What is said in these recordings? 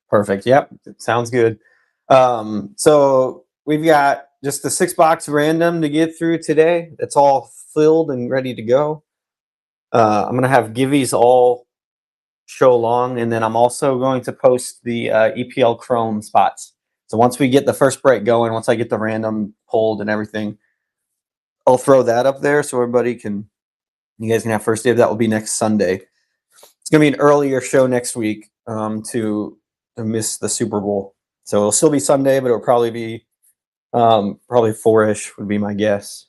Perfect. Yep. Sounds good. So we've got just the 6 box random to get through today. It's all filled and ready to go. I'm gonna have givvies all show long, and then I'm also going to post the EPL Chrome spots. So once we get the first break going, once I get the random pulled and everything, I'll throw that up there so everybody can, you guys can have first dibs. That will be next Sunday. It's gonna be an earlier show next week to miss the Super Bowl. So it'll still be Sunday, but it'll probably be probably 4-ish would be my guess.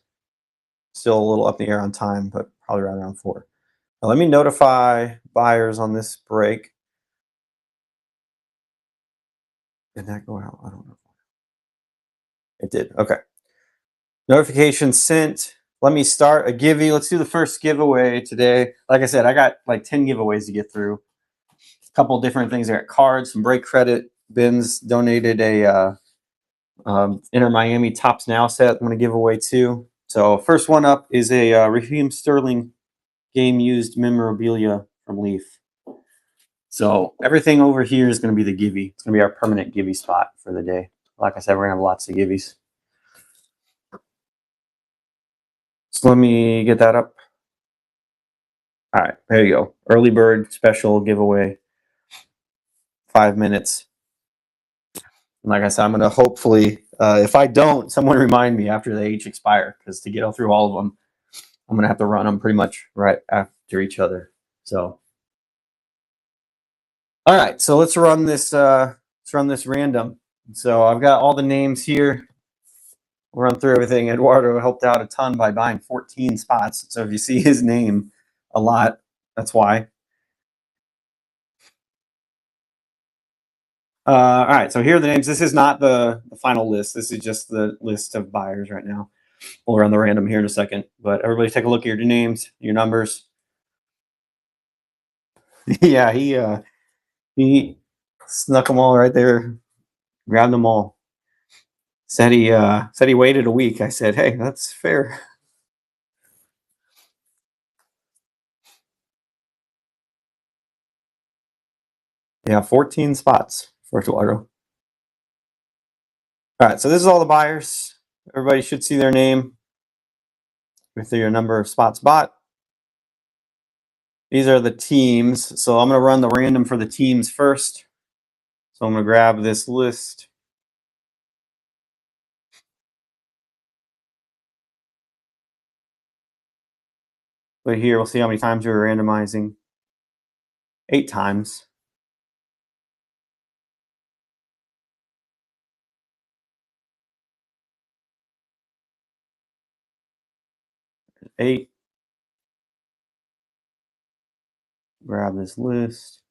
Still a little up in the air on time, but probably right around 4. Now let me notify buyers on this break. Did that go out? I don't know. It did. Okay. Notification sent. Let me start a giveaway. Let's do the first giveaway today. Like I said, I got like 10 giveaways to get through. A couple different things. I got cards, some break credit. Ben's donated a Inter Miami Tops Now set I'm going to give away too. So first one up is a Raheem Sterling game used memorabilia from Leaf. So everything over here is going to be the givey. It's going to be our permanent givey spot for the day. Like I said, we're going to have lots of givvies. So let me get that up. All right, there you go. Early bird special giveaway. 5 minutes. And like I said, I'm going to hopefully, if I don't, someone remind me after they each expire, because to get through all of them, I'm going to have to run them pretty much right after each other. So, all right, so let's run this random. So I've got all the names here. We'll run through everything. Eduardo helped out a ton by buying 14 spots. So if you see his name a lot, that's why. All right, so here are the names. This is not the final list. This is just the list of buyers right now. We'll run the random here in a second. But everybody take a look at your names, your numbers. Yeah, he snuck them all right there, grabbed them all. Said he waited a week. I said, hey, that's fair. Yeah, 14 spots for Eduardo. All right, so this is all the buyers. Everybody should see their name with your number of spots bought. These are the teams. So I'm going to run the random for the teams first. So I'm going to grab this list. But here we'll see how many times we're randomizing. 8 times. Eight. Grab this list.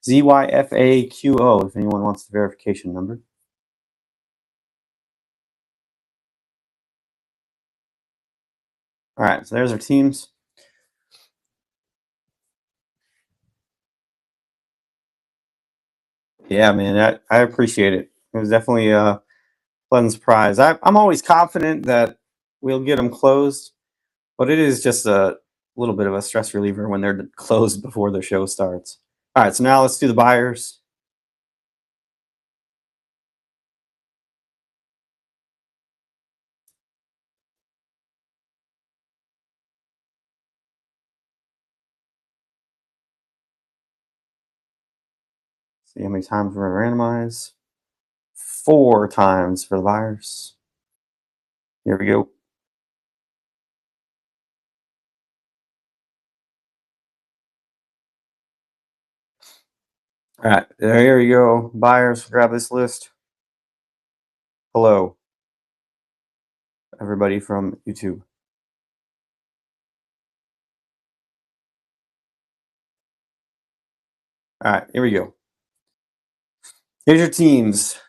ZYFAQO, if anyone wants the verification number. All right, so there's our teams. Yeah, man, I appreciate it. It was definitely a pleasant surprise. I'm always confident that we'll get them closed, but it is just a little bit of a stress reliever when they're closed before the show starts. All right, so now let's do the buyers. See how many times we're going to randomize. 4 times for the buyers. Here we go. All right, there you go. Buyers, grab this list. Hello, everybody from YouTube. All right, here we go. Here's your teams.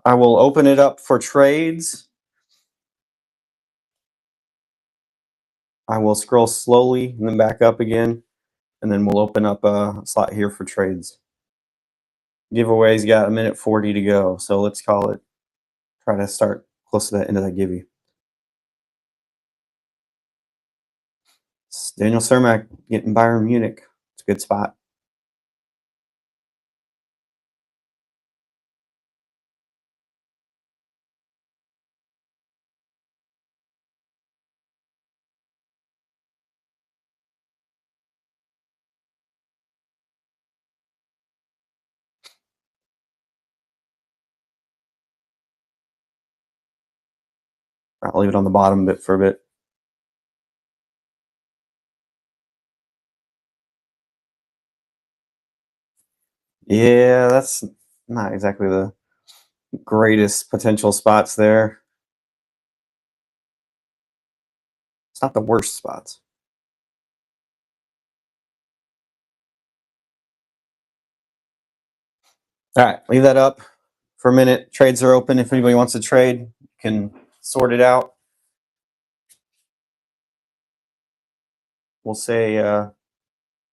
I will open it up for trades. I will scroll slowly and then back up again, and then we'll open up a slot here for trades. Giveaways got a minute 40 to go, so let's call it. Try to start close to that end of that givey. It's Daniel Cermak getting Bayern Munich. It's a good spot. I'll leave it on the bottom bit for a bit. Yeah, that's not exactly the greatest potential spots there. It's not the worst spots. All right, leave that up for a minute. Trades are open. If anybody wants to trade, you can sort it out. We'll say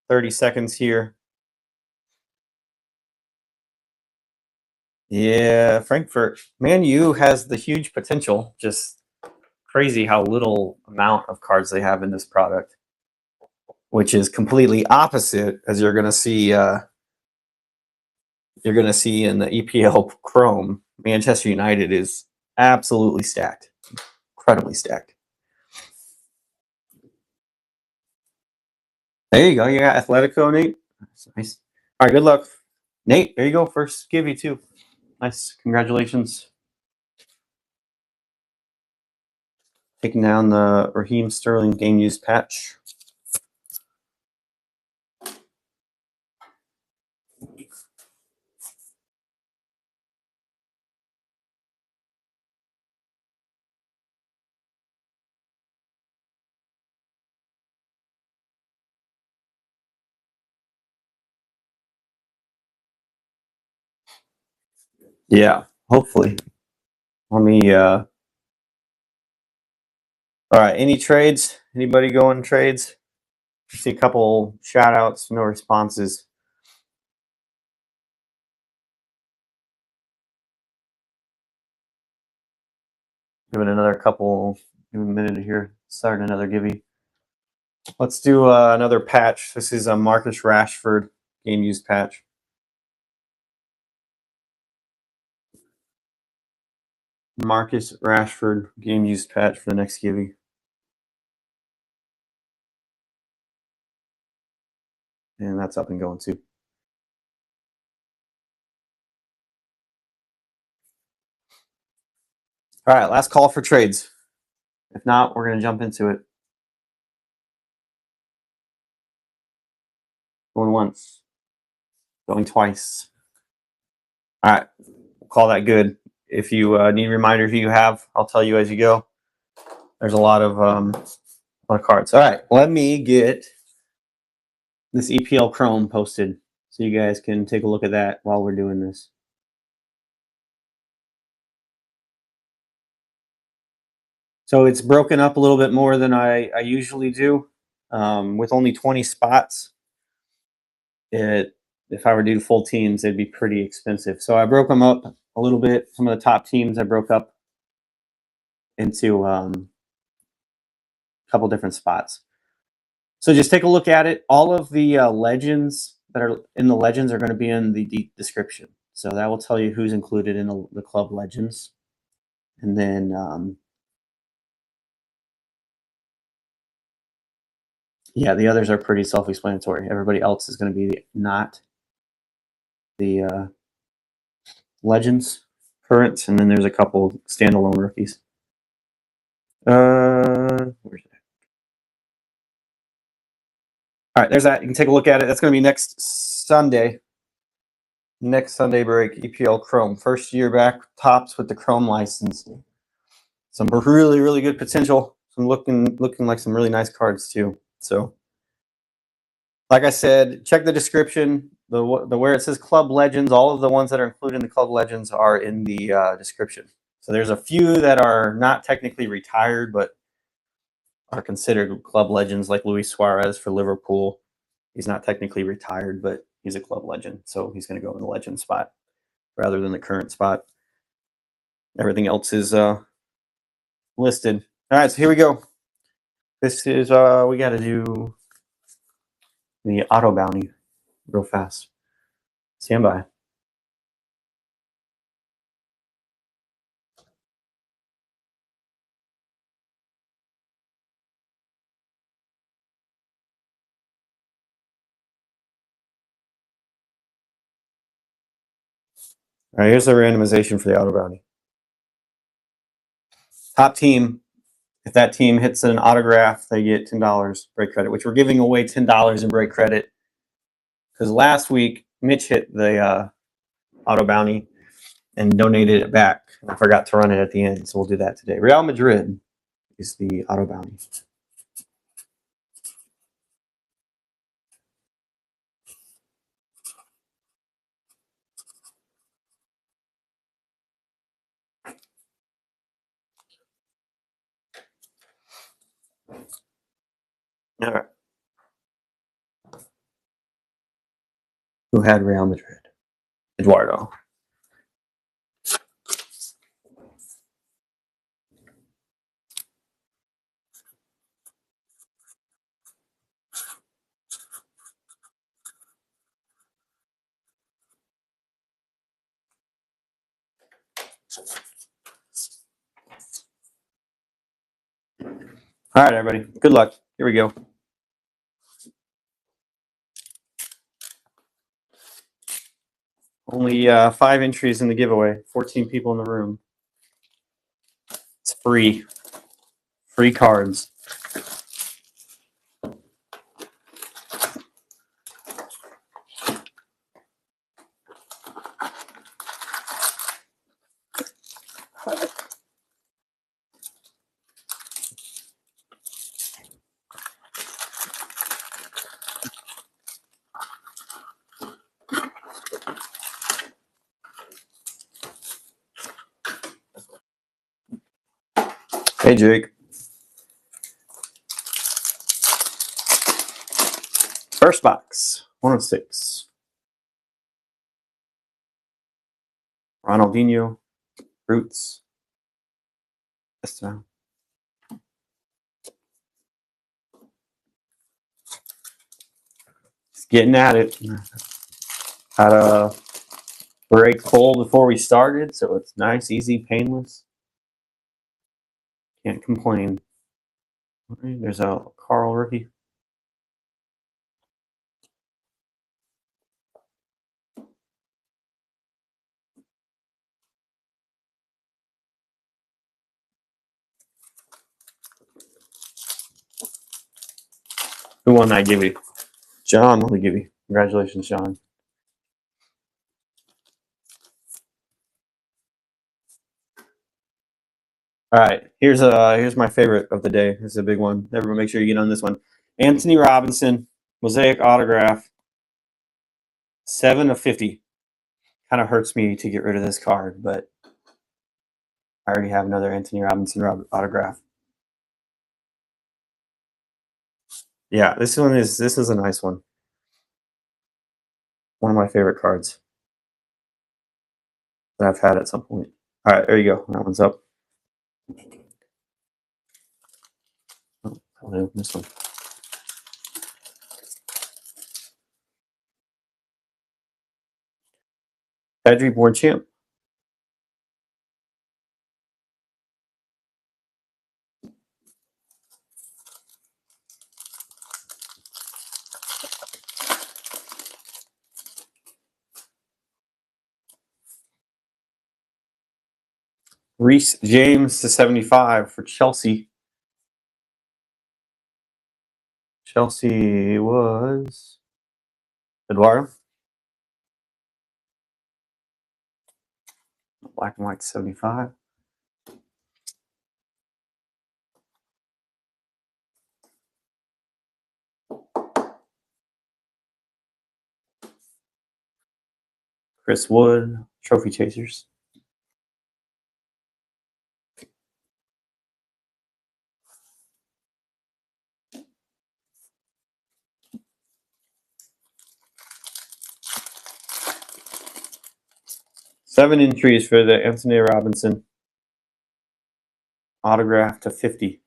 30 seconds here. Yeah, Frankfurt. Man U has the huge potential. Just crazy how little amount of cards they have in this product, which is completely opposite as you're going to see. You're going to see in the EPL Chrome. Manchester United is absolutely stacked, incredibly stacked. There you go. You got Atletico, Nate. That's nice. All right, good luck, Nate. There you go. First give you too. Nice. Congratulations. Taking down the Raheem Sterling game used patch. Yeah, hopefully. Let me all right, any trades? Anybody going trades? I see a couple shout outs, no responses. Give it another couple, give it a minute here. Start another givey. Let's do another patch. This is a Marcus Rashford game used patch. Marcus Rashford game used patch for the next givey. And that's up and going too. All right, last call for trades. If not, we're going to jump into it. Going once. Going twice. All right, we'll call that good. If you need a reminder who you have, I'll tell you as you go. There's a lot of cards. All right, let me get this EPL Chrome posted so you guys can take a look at that while we're doing this. So it's broken up a little bit more than I usually do. With only 20 spots, if I were to do full teams, it'd be pretty expensive. So I broke them up a little bit. Some of the top teams I broke up into a couple different spots. So just take a look at it. All of the legends that are in the legends are going to be in the description. So that will tell you who's included in the club legends. And then, yeah, the others are pretty self-explanatory. Everybody else is going to be not the legends current. And then there's a couple standalone rookies. Where's that? All right, there's that. You can take a look at it. That's going to be next Sunday. Next Sunday break, EPL Chrome. First year back, tops with the Chrome license. Some really, really good potential. Some looking like some really nice cards too. So, like I said, check the description. The where it says Club Legends, all of the ones that are included in the Club Legends are in the description. So there's a few that are not technically retired, but are considered Club Legends, like Luis Suarez for Liverpool. He's not technically retired, but he's a club legend, so he's going to go in the legend spot rather than the current spot. Everything else is listed. All right, so here we go. This is we got to do the auto bounty real fast. Stand by. All right, here's the randomization for the auto bounty. Top team, if that team hits an autograph, they get $10 break credit, which we're giving away $10 in break credit. Because last week, Mitch hit the auto bounty and donated it back. I forgot to run it at the end, so we'll do that today. Real Madrid is the auto bounty. All right. Who had Real Madrid? Eduardo. All right, everybody. Good luck. Here we go. Only 5 entries in the giveaway. 14 people in the room. It's free. Free cards. Hey, Jake. First box, 106. Ronaldinho, Roots. This time. Just getting at it. Had a break full before we started, so it's nice, easy, painless. Can't complain. All right, there's a Carl rookie. Who won that Gibby? John won the Gibby. Congratulations, John. All right, here's my favorite of the day. This is a big one. Everyone, make sure you get on this one. Anthony Robinson, mosaic autograph, 7 of 50. Kind of hurts me to get rid of this card, but I already have another Anthony Robinson autograph. Yeah, this is a nice one. One of my favorite cards that I've had at some point. All right, there you go. That one's up. Oh, probably open this one. Pedri born champ. Reece James to 75 for Chelsea. Chelsea was Eduardo. Black and white 75. Chris Wood, Trophy Chasers. Seven entries for the Anthony Robinson. Autograph to 50.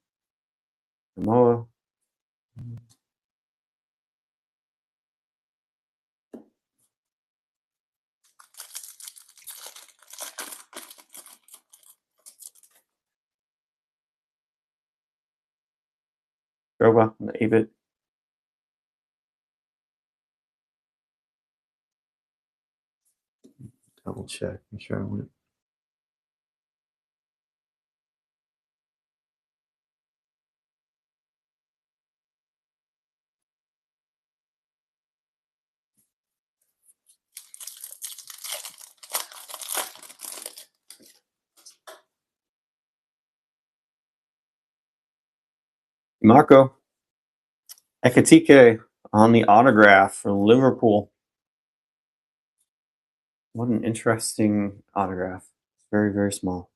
Samoa. Drogba, the 8-bit. Double check. Make sure I went. Marco Ekitike on the autograph for Liverpool. What an interesting autograph. Very, very small.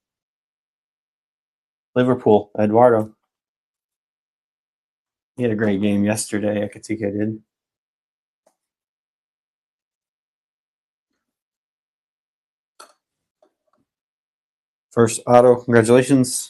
Liverpool, Eduardo. He had a great game yesterday, Ekitike did. First auto, congratulations.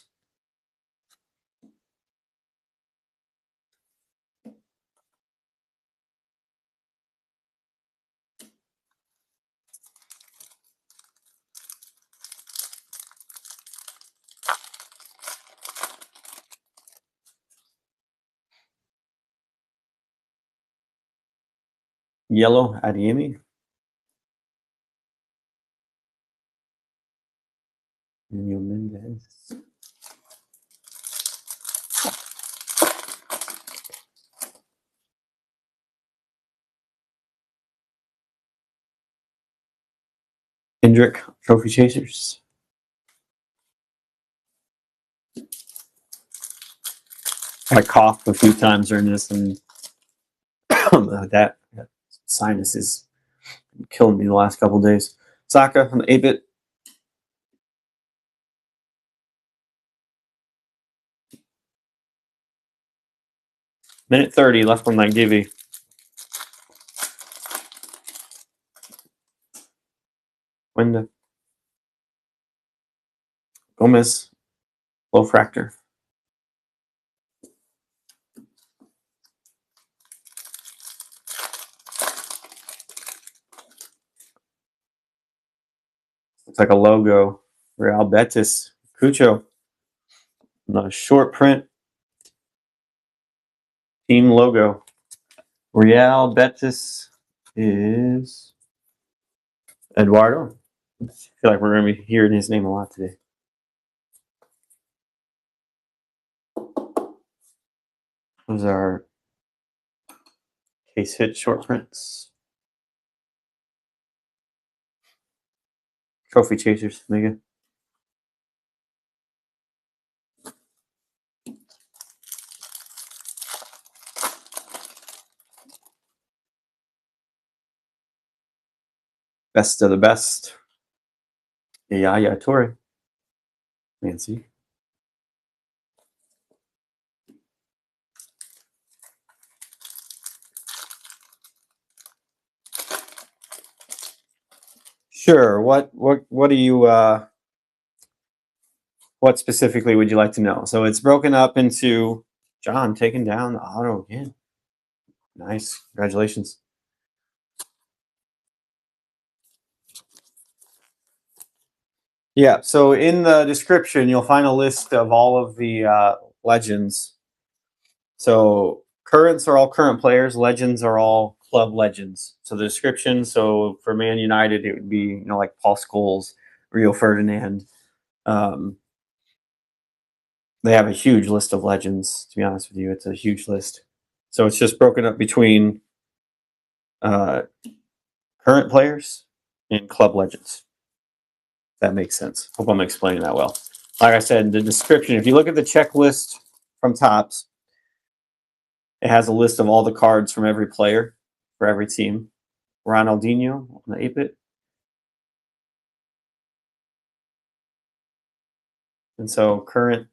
Yellow, Adiemi. Daniel Mendez. Hendrick, Trophy Chasers. I coughed a few times during this, and that sinus is killing me the last couple of days. Saka on the 8-bit. Minute 30 left on that Givey. Window. Gomez. Low fractor. Looks like a logo. Real Betis. Cucho. The short print. Team logo. Real Betis is Eduardo. I feel like we're going to be hearing his name a lot today. Those are case hit short prints. Trophy Chasers, Mega. Best of the best. Yaya Torre. Nancy. Sure. What do you what specifically would you like to know? So it's broken up into John taking down the auto again. Nice. Congratulations. Yeah, so in the description, you'll find a list of all of the legends. So currents are all current players. Legends are all club legends. So the description, so for Man United, it would be, like Paul Scholes, Rio Ferdinand. They have a huge list of legends, to be honest with you. It's a huge list. So it's just broken up between current players and club legends. That makes sense. Hope I'm explaining that well. Like I said, the description, if you look at the checklist from Topps, it has a list of all the cards from every player for every team. Ronaldinho on the 8-bit. And so current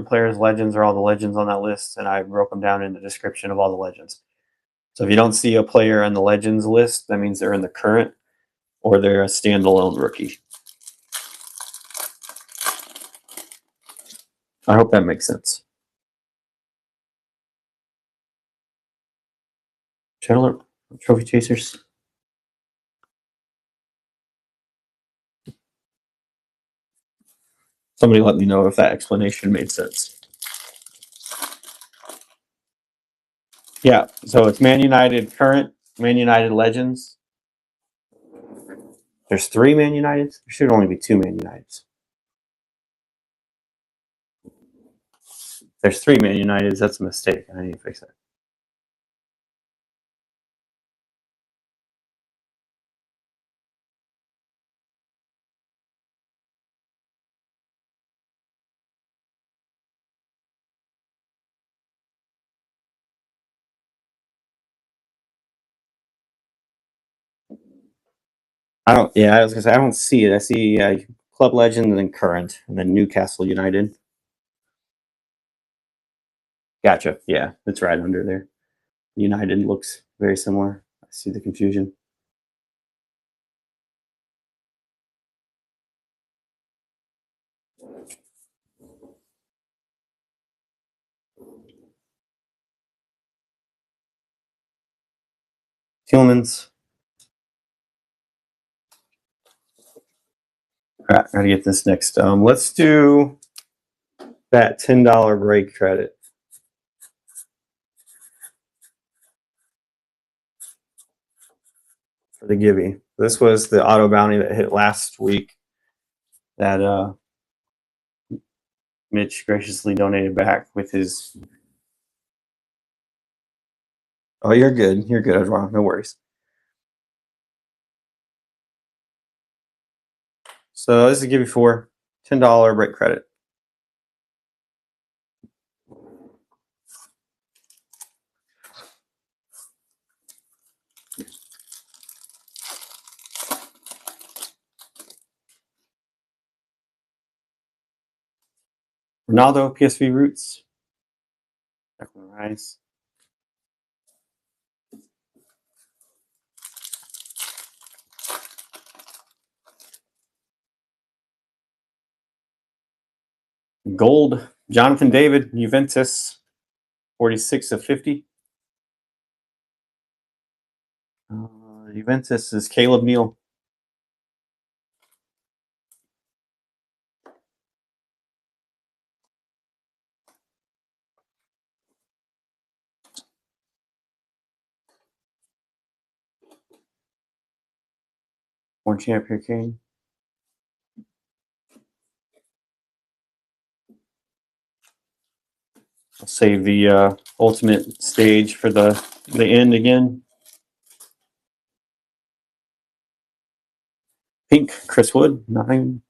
players, legends are all the legends on that list, and I broke them down in the description of all the legends. So if you don't see a player on the legends list, that means they're in the current or they're a standalone rookie. I hope that makes sense. Chandler, Trophy Chasers. Somebody let me know if that explanation made sense. Yeah, so it's Man United current, Man United legends. There's 3 Man Uniteds. There should only be 2 Man Uniteds. There's 3 Man Uniteds. That's a mistake. I need to fix that. I don't. Yeah, I was gonna say I don't see it. I see Club Legend and then Current and then Newcastle United. Gotcha. Yeah, it's right under there. United looks very similar. I see the confusion. Tillman's. All right, gotta get this next. Let's do that $10 break credit for the Gibby. This was the auto bounty that hit last week that Mitch graciously donated back with his. Oh, you're good. You're good, Edward. No worries. So this is Gibby for $10 break credit. Ronaldo, PSV Roots. Rice. Gold, Jonathan David, Juventus, 46 of 50. Juventus is Caleb Neal. One champ here, King. I'll save the ultimate stage for the end again. Pink, Chris Wood, 9.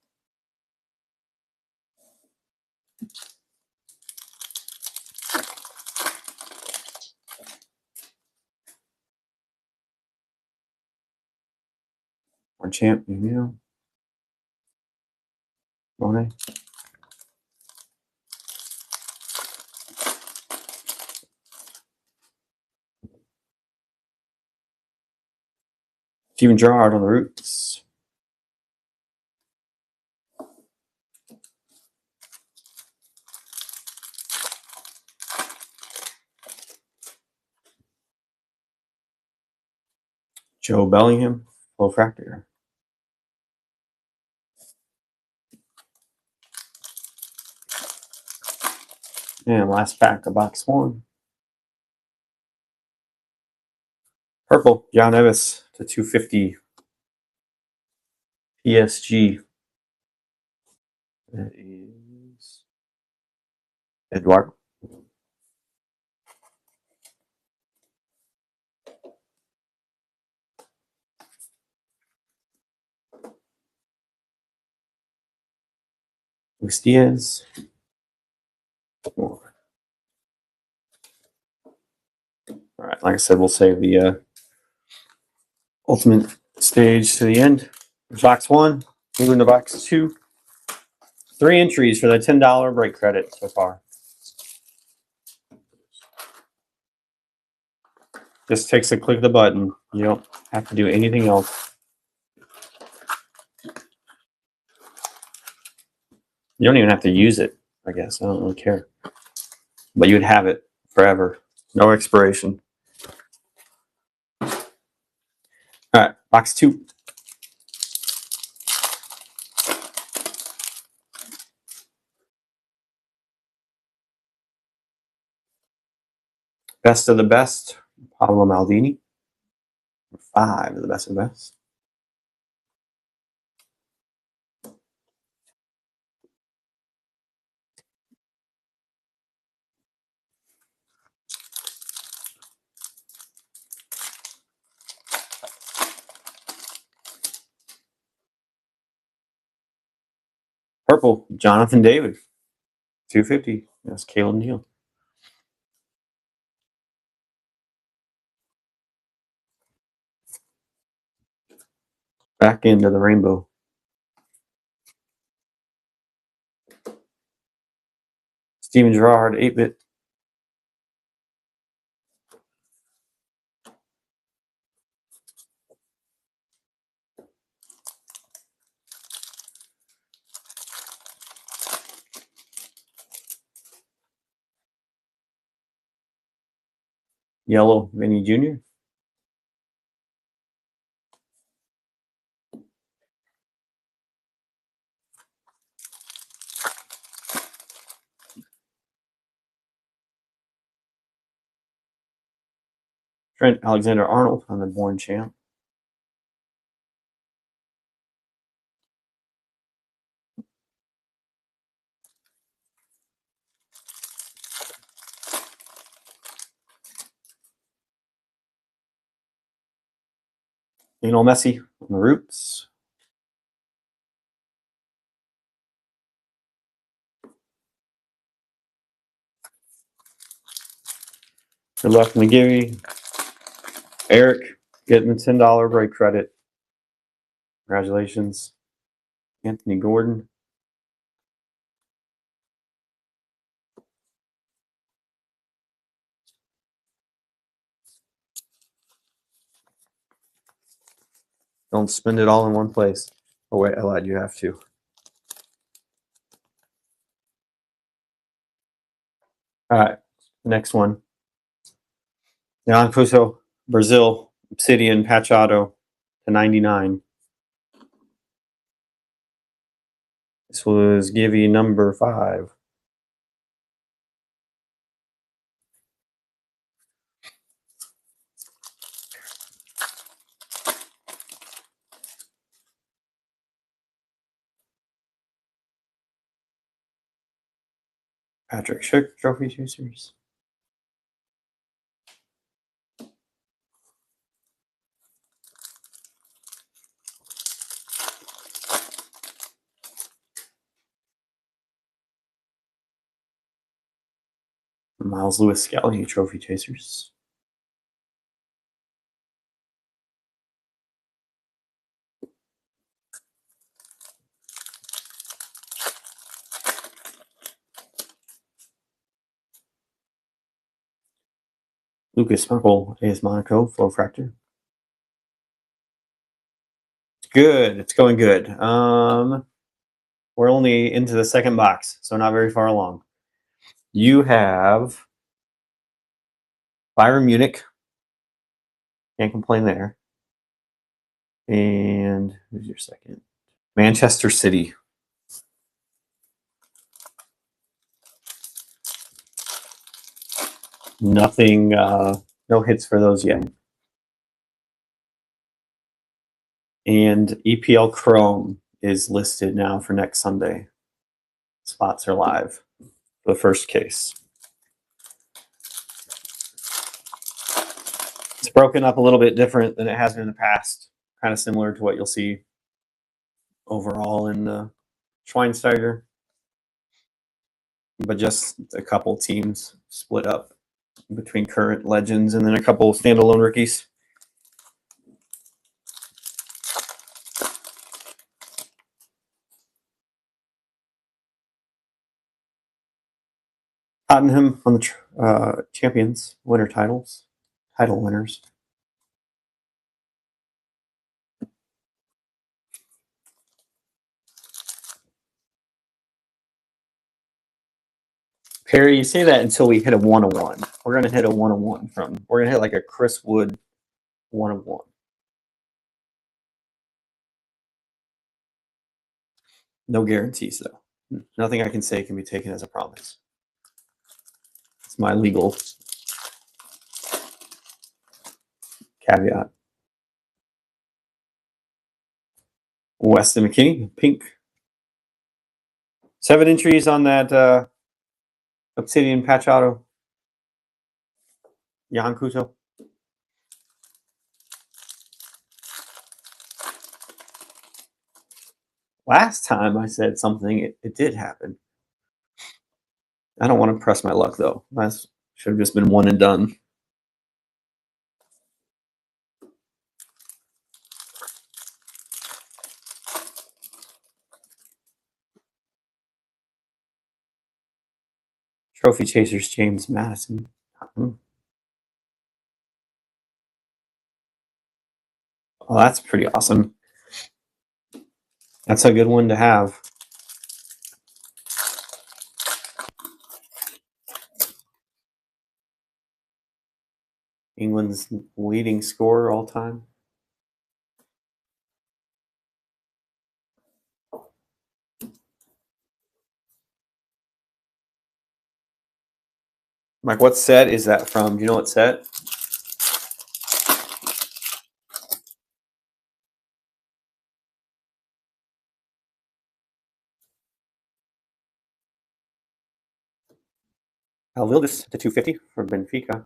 One champ, Neal. 1. Steven Gerrard on the Roots. Joe Bellingham, full fractor. And last pack of box 1. Purple, John Evis to 250. PSG. That is Edward. Luis Diaz. All right, like I said, we'll save the ultimate stage to the end. Box 1, moving to box 2. 3 entries for the $10 break credit so far. Just takes a click of the button. You don't have to do anything else. You don't even have to use it, I guess. I don't really care. But you'd have it forever. No expiration. All right, box 2. Best of the best, Pablo Maldini. 5 of the best of the best. Purple, Jonathan David. 250. That's Caleb Neal. Back into the rainbow. Steven Gerrard, 8-bit. Yellow, Vinny Jr. Trent Alexander-Arnold on the Born Champ. Lionel Messi on the Roots. Good luck, McGivey. Eric getting the $10 break credit. Congratulations. Anthony Gordon. Don't spend it all in one place. Oh, wait, I lied. You have to. All right. Next one. Jan Puso, Brazil, Obsidian, patch auto to 99. This was Givey number 5. Patrick Schick, Trophy Chasers. Miles Lewis Skelly, Trophy Chasers. Lucas Smuckle, AS Monaco, Flow Fractor. Good. It's going good. We're only into the second box, so not very far along. You have Bayern Munich. Can't complain there. And who's your second? Manchester City. Nothing, no hits for those yet. And EPL Chrome is listed now for next Sunday. Spots are live for the first case. It's broken up a little bit different than it has been in the past. Kind of similar to what you'll see overall in the Schweinsteiger. But just a couple teams split up between current legends and then a couple standalone rookies. Tottenham on the champions, title winners. Perry, you say that until we hit a 101. We're going to hit a 101 we're going to hit like a Chris Wood 101. No guarantees, though. Nothing I can say can be taken as a promise. It's my legal caveat. Weston McKinney, pink. 7 entries on that Obsidian patch auto. Jan Kuto. Last time I said something, it did happen. I don't want to press my luck, though. That should have just been one and done. Trophy Chasers, James Madison. Oh, that's pretty awesome. That's a good one to have. England's leading scorer all time. Mike, what set is that from? Do you know what set? Alvildis to 250 for Benfica.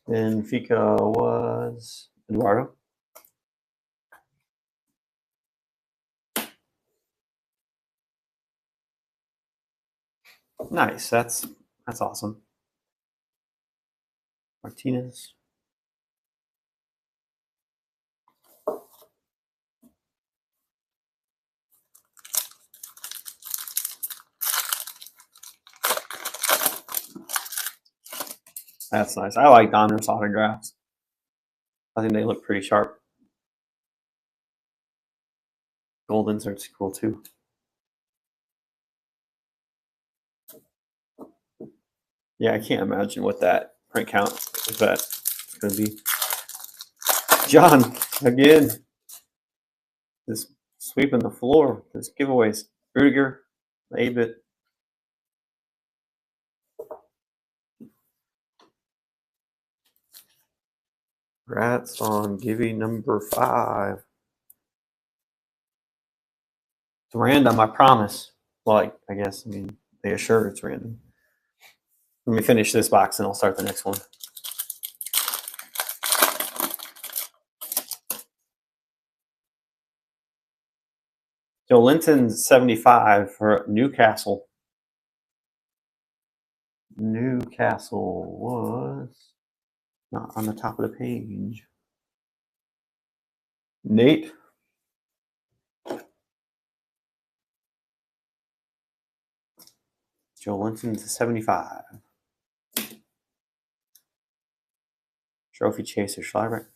Benfica was Eduardo. Nice. That's awesome. Martinez. That's nice. I like Donruss autographs. I think they look pretty sharp. Gold inserts cool too. Yeah, I can't imagine what that print count is that going to be. John, again, just sweeping the floor. There's giveaways. Rudiger, 8-bit. Congrats on Givey number 5. It's random, I promise. Well, I guess, I mean, they assure it's random. Let me finish this box and I'll start the next one. Joe Linton's 75 for Newcastle. Newcastle was not on the top of the page. Nate. Joe Linton's 75. Trophy Chaser Schreiber.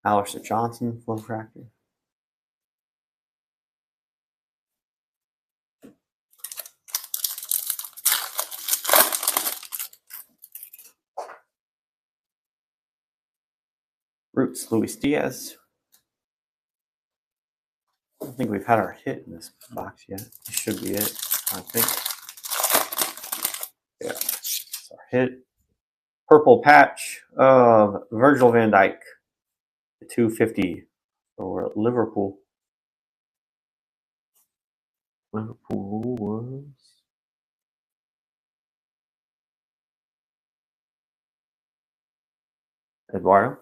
Alistair Johnson, Flow Fractor. Roots, Luis Diaz. I don't think we've had our hit in this box yet. This should be it, I think. Yeah, it's our hit. Purple patch of Virgil van Dijk, 250 for Liverpool. Liverpool was Eduardo.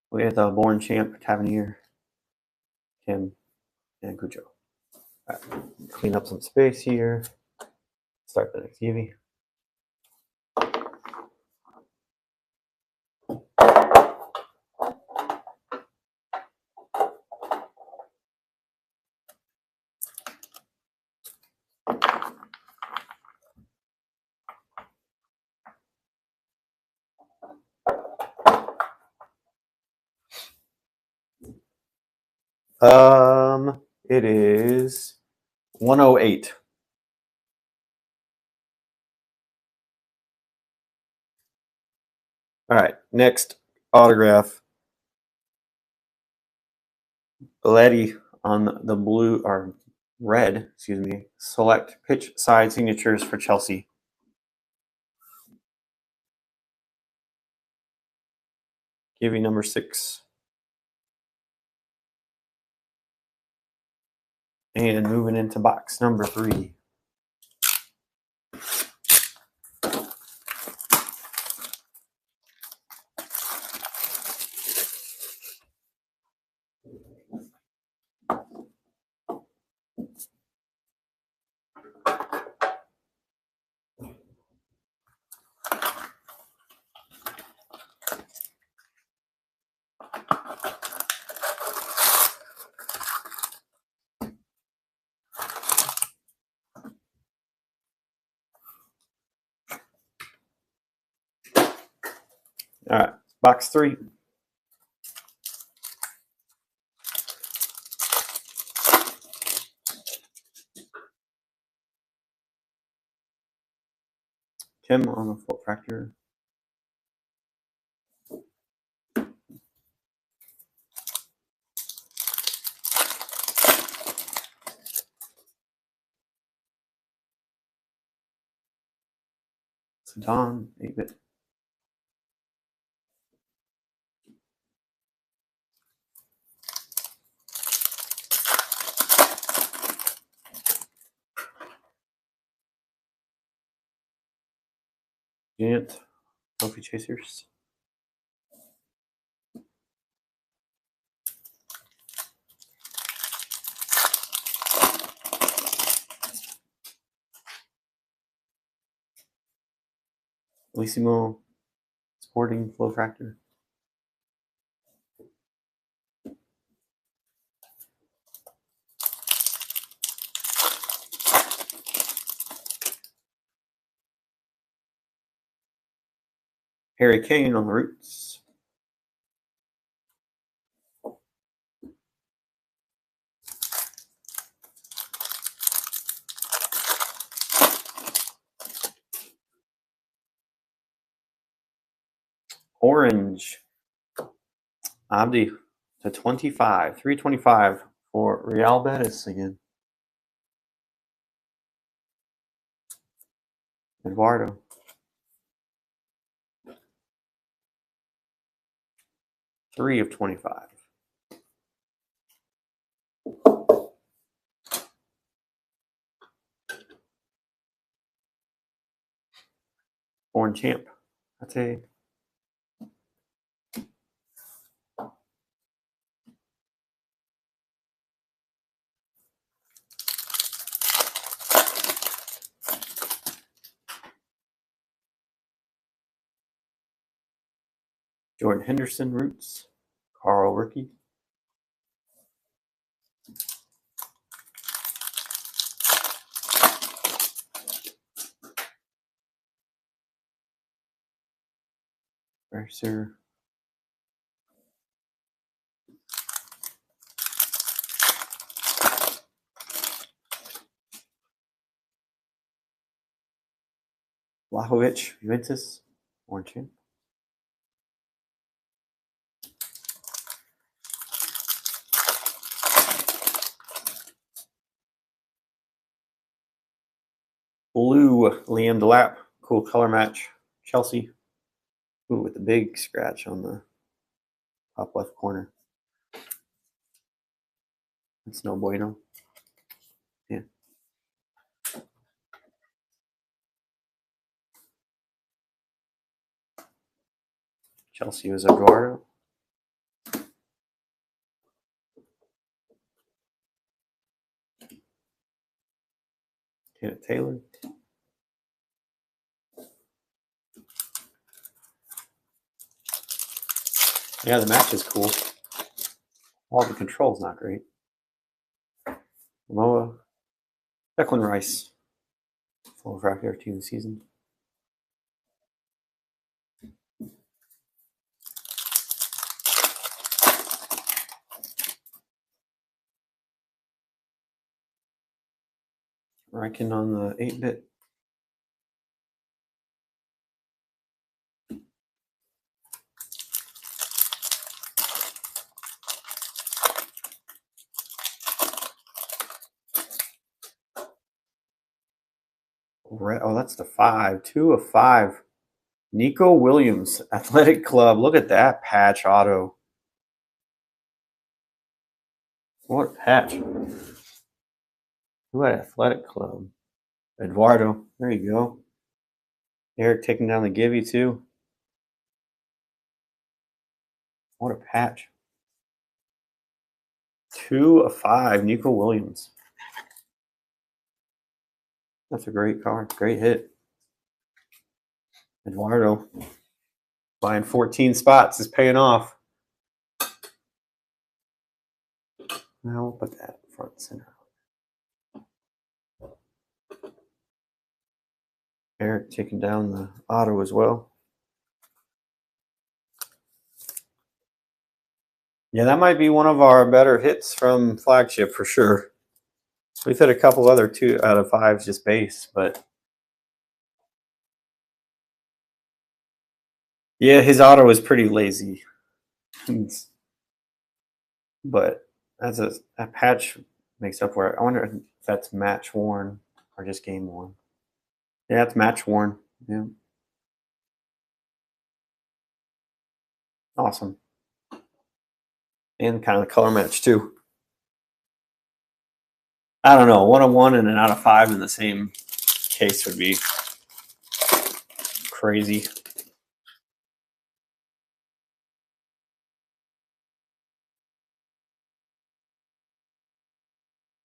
We had the Born Champ, Tavernier, Kim, and Cujo. All right, clean up some space here. Start the next Eevee. It is 108. All right, next autograph. Letty on the blue or red, excuse me. Select pitch side signatures for Chelsea. Giving number 6. And moving into box number 3. All right, box 3. Kim on the full fractor. Don, 8-bit. Giant, Trophy Chasers. Bellissimo, Sporting Flow Fractor. Harry Kane on the roots. Orange, Abdi to 25, 325 for Real Betis again. Eduardo. Three of 25. Born champ. That's a Jordan Henderson roots. Carl Ricky. Mercer. Vlahovic, Juventus. Born champ. Blue, Liam Delap. Cool color match. Chelsea. Ooh, with the big scratch on the top left corner. It's no bueno. Yeah. Chelsea was Eduardo. Kenneth Taylor. Yeah, the match is cool. All the controls not great. Moa. Declan Rice. Full fractor team of the season. Riken on the 8-bit. Oh, that's the 5. 2 of 5. Nico Williams, Athletic Club. Look at that patch auto. What a patch. Who had Athletic Club? Eduardo. There you go. Eric taking down the Gibby too. What a patch. 2 of 5, Nico Williams. That's a great card. Great hit. Eduardo buying 14 spots is paying off. Now we'll put that front and center. Eric taking down the auto as well. Yeah, that might be one of our better hits from Flagship for sure. We've hit a couple other 2 out of 5s just base, but yeah, his auto is pretty lazy. But that's a patch makes up for it. I wonder if that's match worn or just game worn. Yeah, it's match worn. Yeah. Awesome. And kind of color match too. I don't know, 1 of 1 and an out of 5 in the same case would be crazy.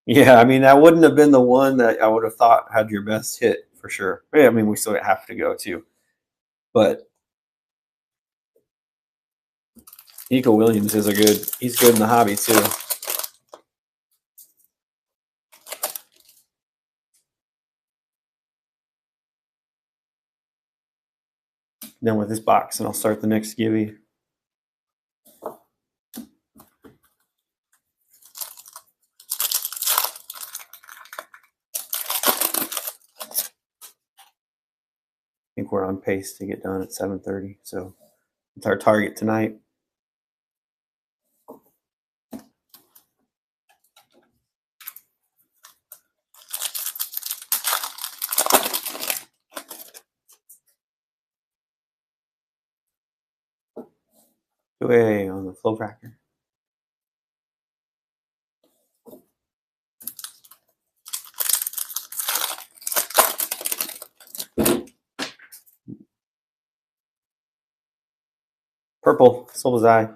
Yeah, I mean, that wouldn't have been the one that I would have thought had your best hit for sure. Yeah, I mean, we still have to go too. But Nico Williams is he's good in the hobby too. Done with this box, and I'll start the next Gibby. I think we're on pace to get done at 7:30, so it's our target tonight. Away on the flow factor. Purple, Soul's Eye,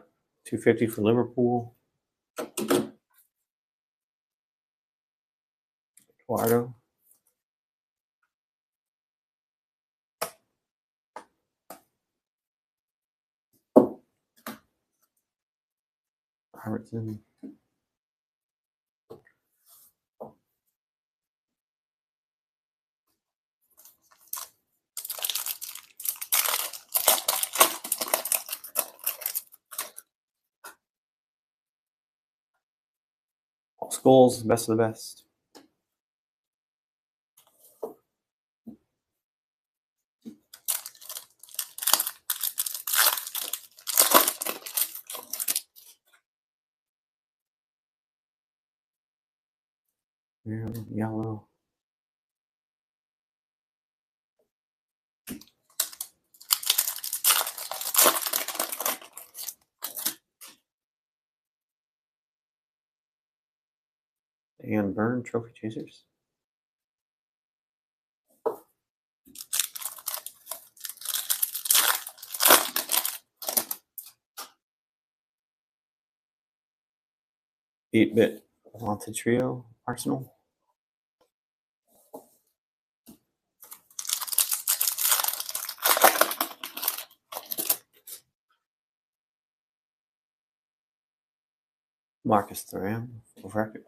250 for Liverpool. Eduardo. Robertson. All Skulls, best of the best. Yellow. And Burn Trophy Chasers. Eight-bit Wanted Trio, Arsenal. Marcus Thuram, full record.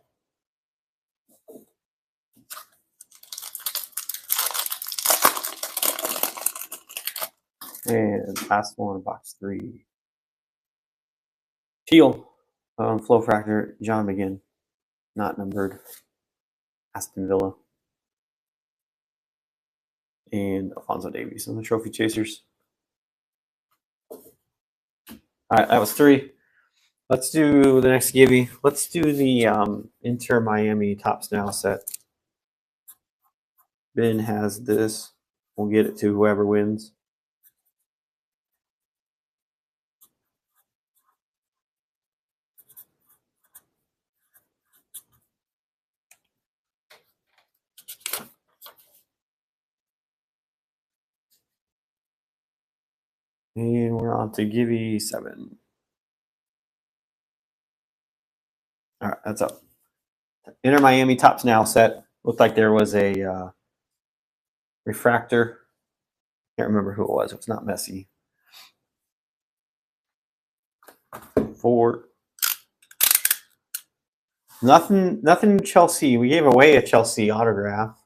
And last one, box 3. Teal, Flow Fractor, John McGinn, not numbered. Aston Villa. And Alphonso Davies on the Trophy Chasers. All right, that was 3. Let's do the next Gibby. Let's do the Inter Miami Topps Now set. Ben has this. We'll get it to whoever wins. And we're on to Givey 7. All right, that's up. Inter Miami Topps Now set. Looked like there was a refractor. Can't remember who it was. It was not Messi. 4. Nothing Chelsea. We gave away a Chelsea autograph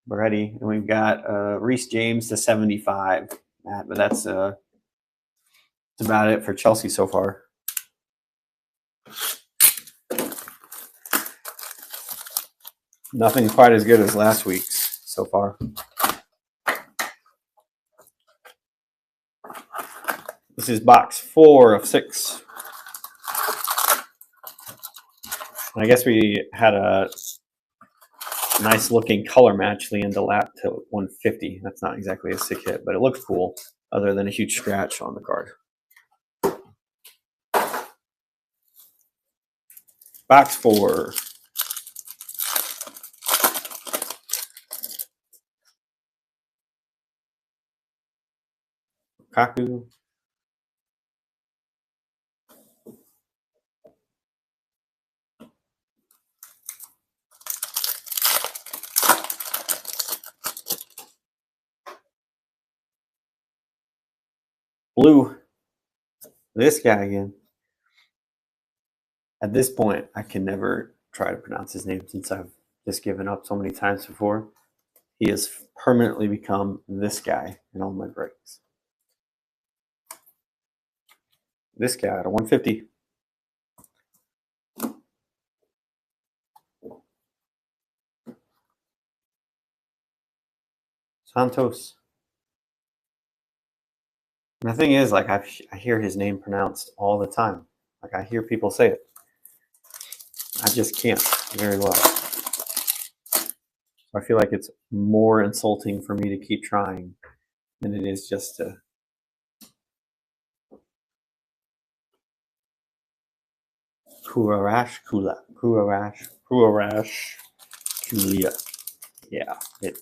already, and we've got Reece James to 75. But that's about it for Chelsea so far. Nothing quite as good as last week's so far. This is box 4 of 6. And I guess we had a nice looking color match Leon Delap to 150. That's not exactly a sick hit, but it looked cool, other than a huge scratch on the card. Box 4. Kaku. Blue. This guy again. At this point, I can never try to pronounce his name since I've just given up so many times before. He has permanently become this guy in all my breaks. This guy at a 150. Santos. And the thing is, like, I hear his name pronounced all the time. Like, I hear people say it. I just can't very well. I feel like it's more insulting for me to keep trying than it is just to. Kuarash Kulia. Yeah, it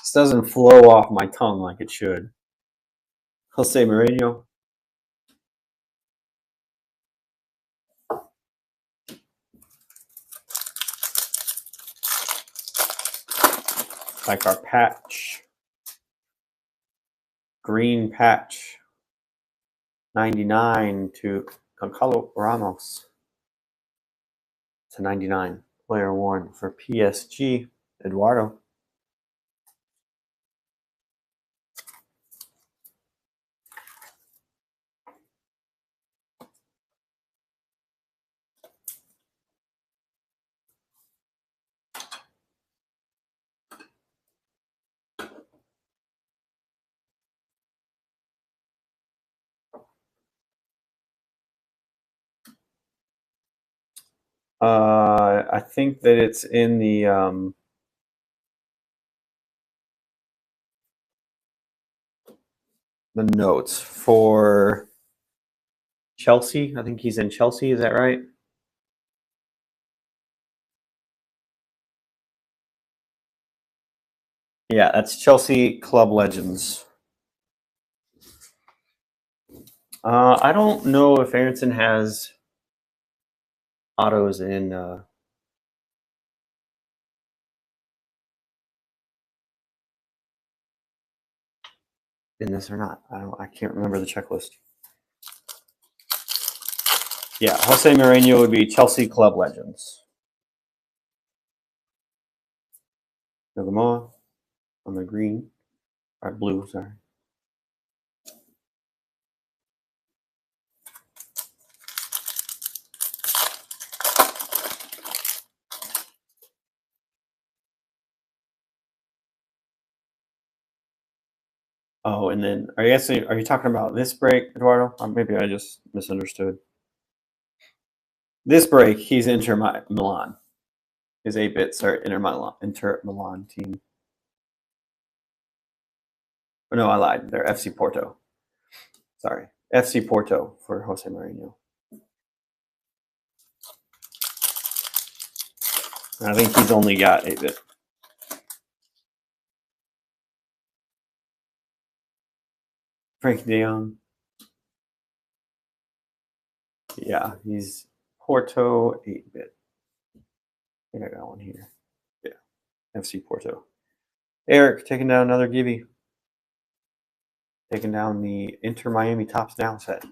just doesn't flow off my tongue like it should. Jose Mourinho. Like our patch. Green patch. 99 to Goncalo Ramos. To 99. Player worn for PSG. Eduardo. I think that it's in the notes for Chelsea. I think he's in Chelsea. Is that right? Yeah, that's Chelsea Club Legends. I don't know if Aronson has autos in this or not. I can't remember the checklist. Yeah, Jose Mourinho would be Chelsea Club Legends. Nogamoa on the green. Or blue, sorry. Oh, and then are you talking about this break, Eduardo? Or maybe I just misunderstood. This break, he's Inter Milan. His 8-bits are Inter Milan team. Oh, no, I lied. They're FC Porto. Sorry. FC Porto for Jose Mourinho. I think he's only got 8-bit. Frank DeYoung. Yeah, he's Porto 8-bit. I think I got one here. Yeah, FC Porto. Eric taking down another Gibby. Taking down the Inter Miami Tops Down set.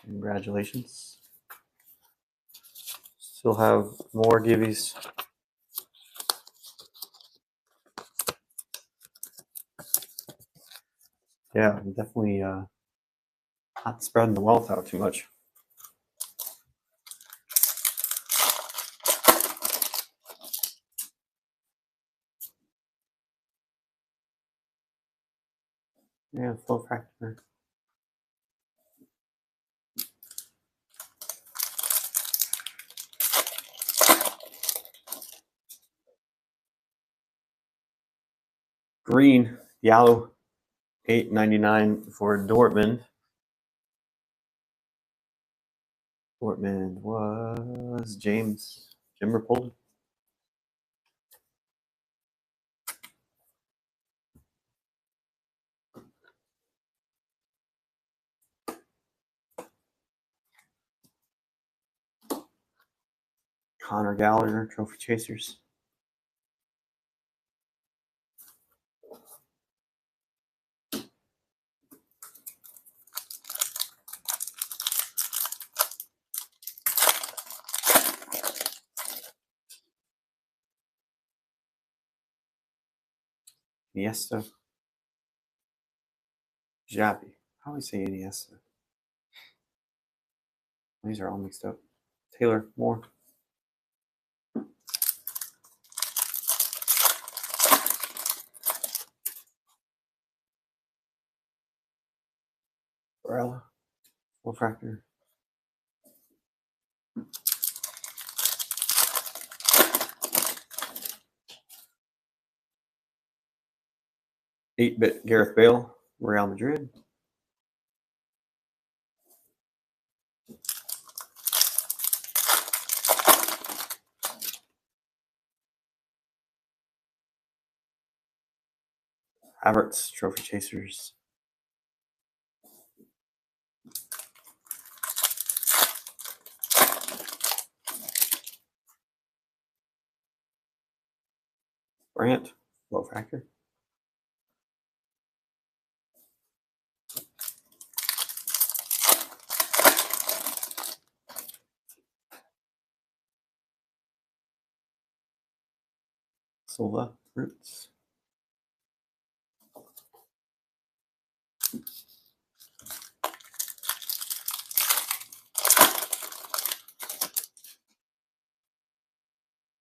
Congratulations. Still have more Gibbies. Yeah, definitely not spreading the wealth out too much. Yeah, flow factor. Green, yellow, $8.99 for Dortmund. Dortmund was James Jimmerpold. Connor Gallagher, Trophy Chasers. Iniesta. Xavi. How do we say Iniesta? These are all mixed up. Taylor Moore. Barella. Full Fractor. Eight-bit Gareth Bale, Real Madrid. Havertz, Trophy Chasers. Brandt, Low Factor. Silva, Roots.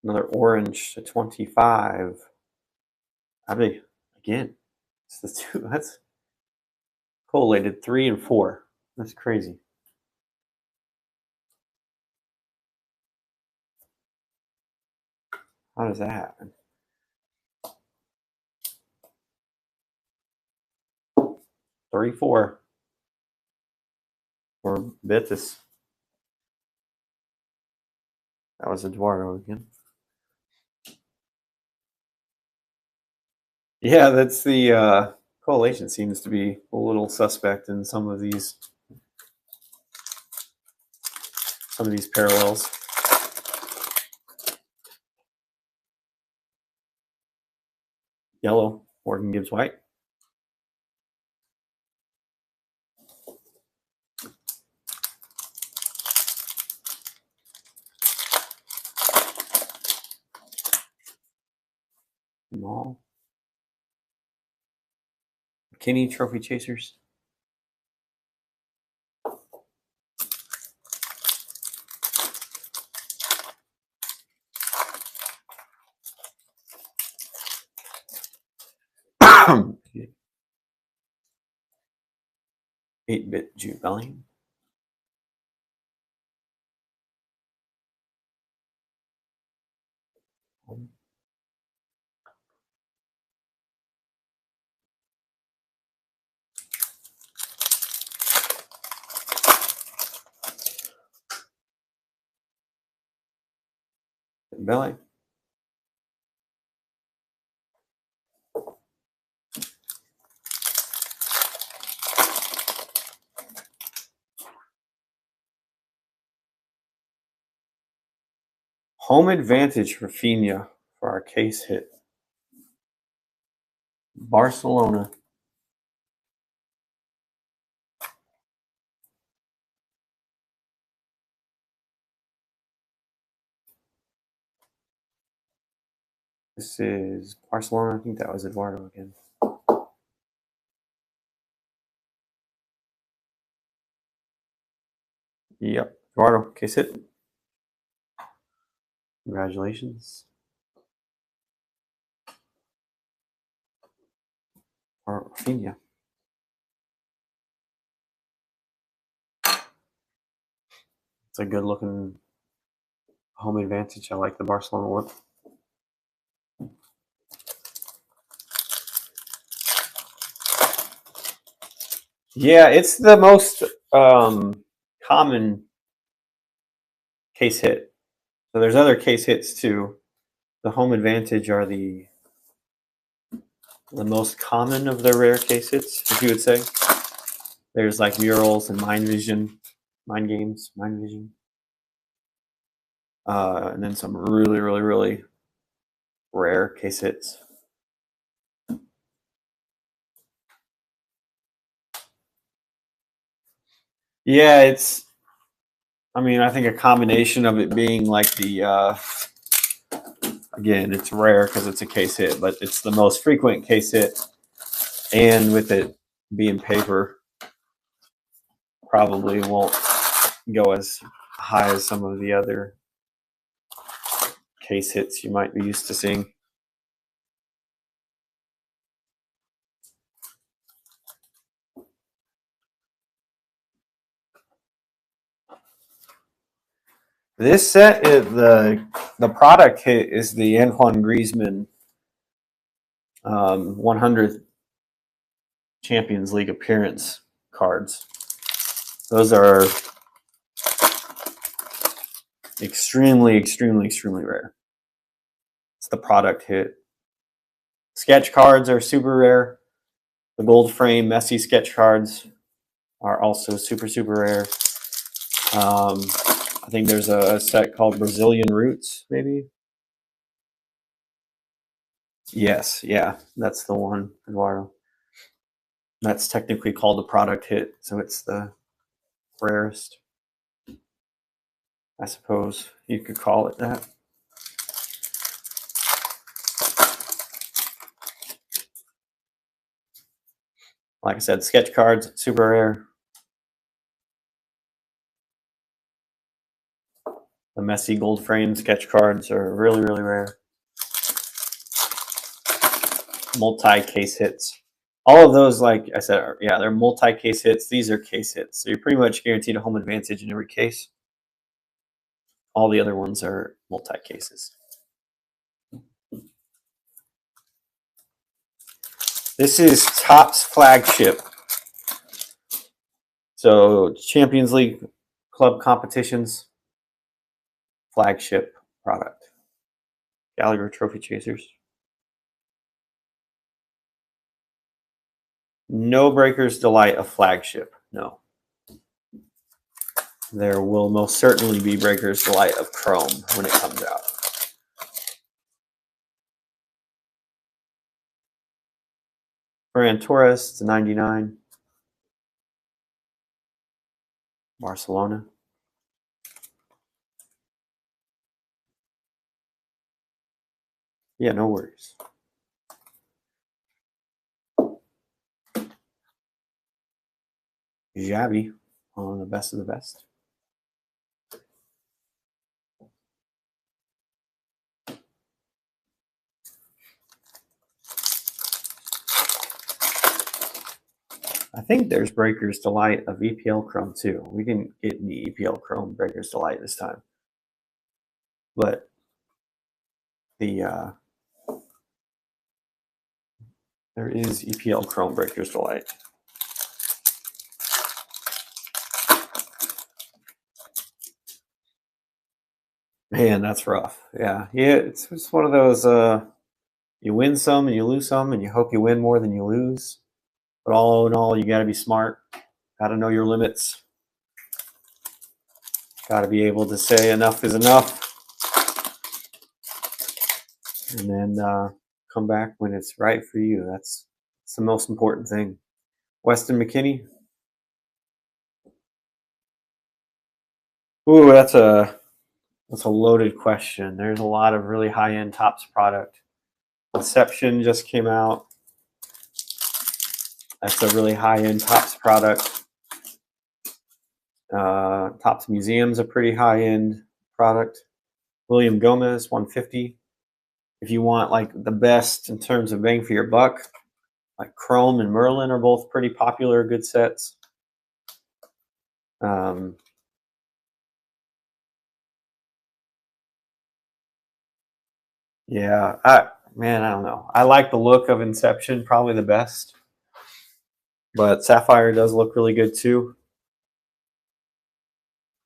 Another orange to 25. Abby, again. It's the two. That's collated 3 and 4. That's crazy. How does that happen? 3-4 for Betis. That was Eduardo again. Yeah, that's the correlation seems to be a little suspect in some of these parallels. Yellow, Morgan Gibbs White. Mall. McKinney, Trophy Chasers. Eight-bit Jude Bellingham. Belly. Home advantage for Rafinha for our case hit. Barcelona. This is Barcelona. I think that was Eduardo again. Yep, Eduardo, case hit. Congratulations. Or Rafinha. It's a good looking home advantage. I like the Barcelona one. Yeah, it's the most common case hit. So there's other case hits too. The home advantage are the most common of the rare case hits, if you would say. There's like murals and mind vision, mind games, mind vision. And then some really, really, really rare case hits. Yeah, it's, I mean, I think a combination of it being like the, again, it's rare because it's a case hit, but it's the most frequent case hit. And with it being paper, probably won't go as high as some of the other case hits you might be used to seeing. This set is the product hit is the Antoine Griezmann 100th Champions League appearance cards. Those are extremely, extremely, extremely rare. It's the product hit. Sketch cards are super rare. The gold frame Messi sketch cards are also super, super rare. I think there's a set called Brazilian Roots, maybe. Yes, yeah, that's the one, Eduardo. That's technically called a product hit, so it's the rarest. I suppose you could call it that. Like I said, sketch cards, super rare. The Messi gold frame sketch cards are really, really rare. Multi-case hits. All of those, like I said, yeah, they're multi-case hits. These are case hits. So you're pretty much guaranteed a home advantage in every case. All the other ones are multi-cases. This is Topps Flagship. So Champions League club competitions, flagship product. Gallagher Trophy Chasers. No Breakers Delight of Flagship, no. There will most certainly be Breakers Delight of Chrome when it comes out. Ferran Torres to 99. Barcelona. Yeah, no worries. Xavi on the best of the best. I think there's Breakers Delight of EPL Chrome too. We didn't get any EPL Chrome Breakers Delight this time. But the there is EPL Chrome Breakers Delight. Man, that's rough. Yeah, it's one of those. You win some and you lose some, and you hope you win more than you lose. But all in all, you got to be smart. Got to know your limits. Got to be able to say enough is enough. and then come back when it's right for you. That's the most important thing. Weston McKinney. Ooh, that's a loaded question. There's a lot of really high-end Topps product. Inception just came out. That's a really high-end Topps product. Topps Museum's a pretty high-end product. William Gomez, 150. If you want like the best in terms of bang for your buck, like Chrome and Merlin are both pretty popular, good sets. Yeah, I don't know. I like the look of Inception, probably the best. But Sapphire does look really good too.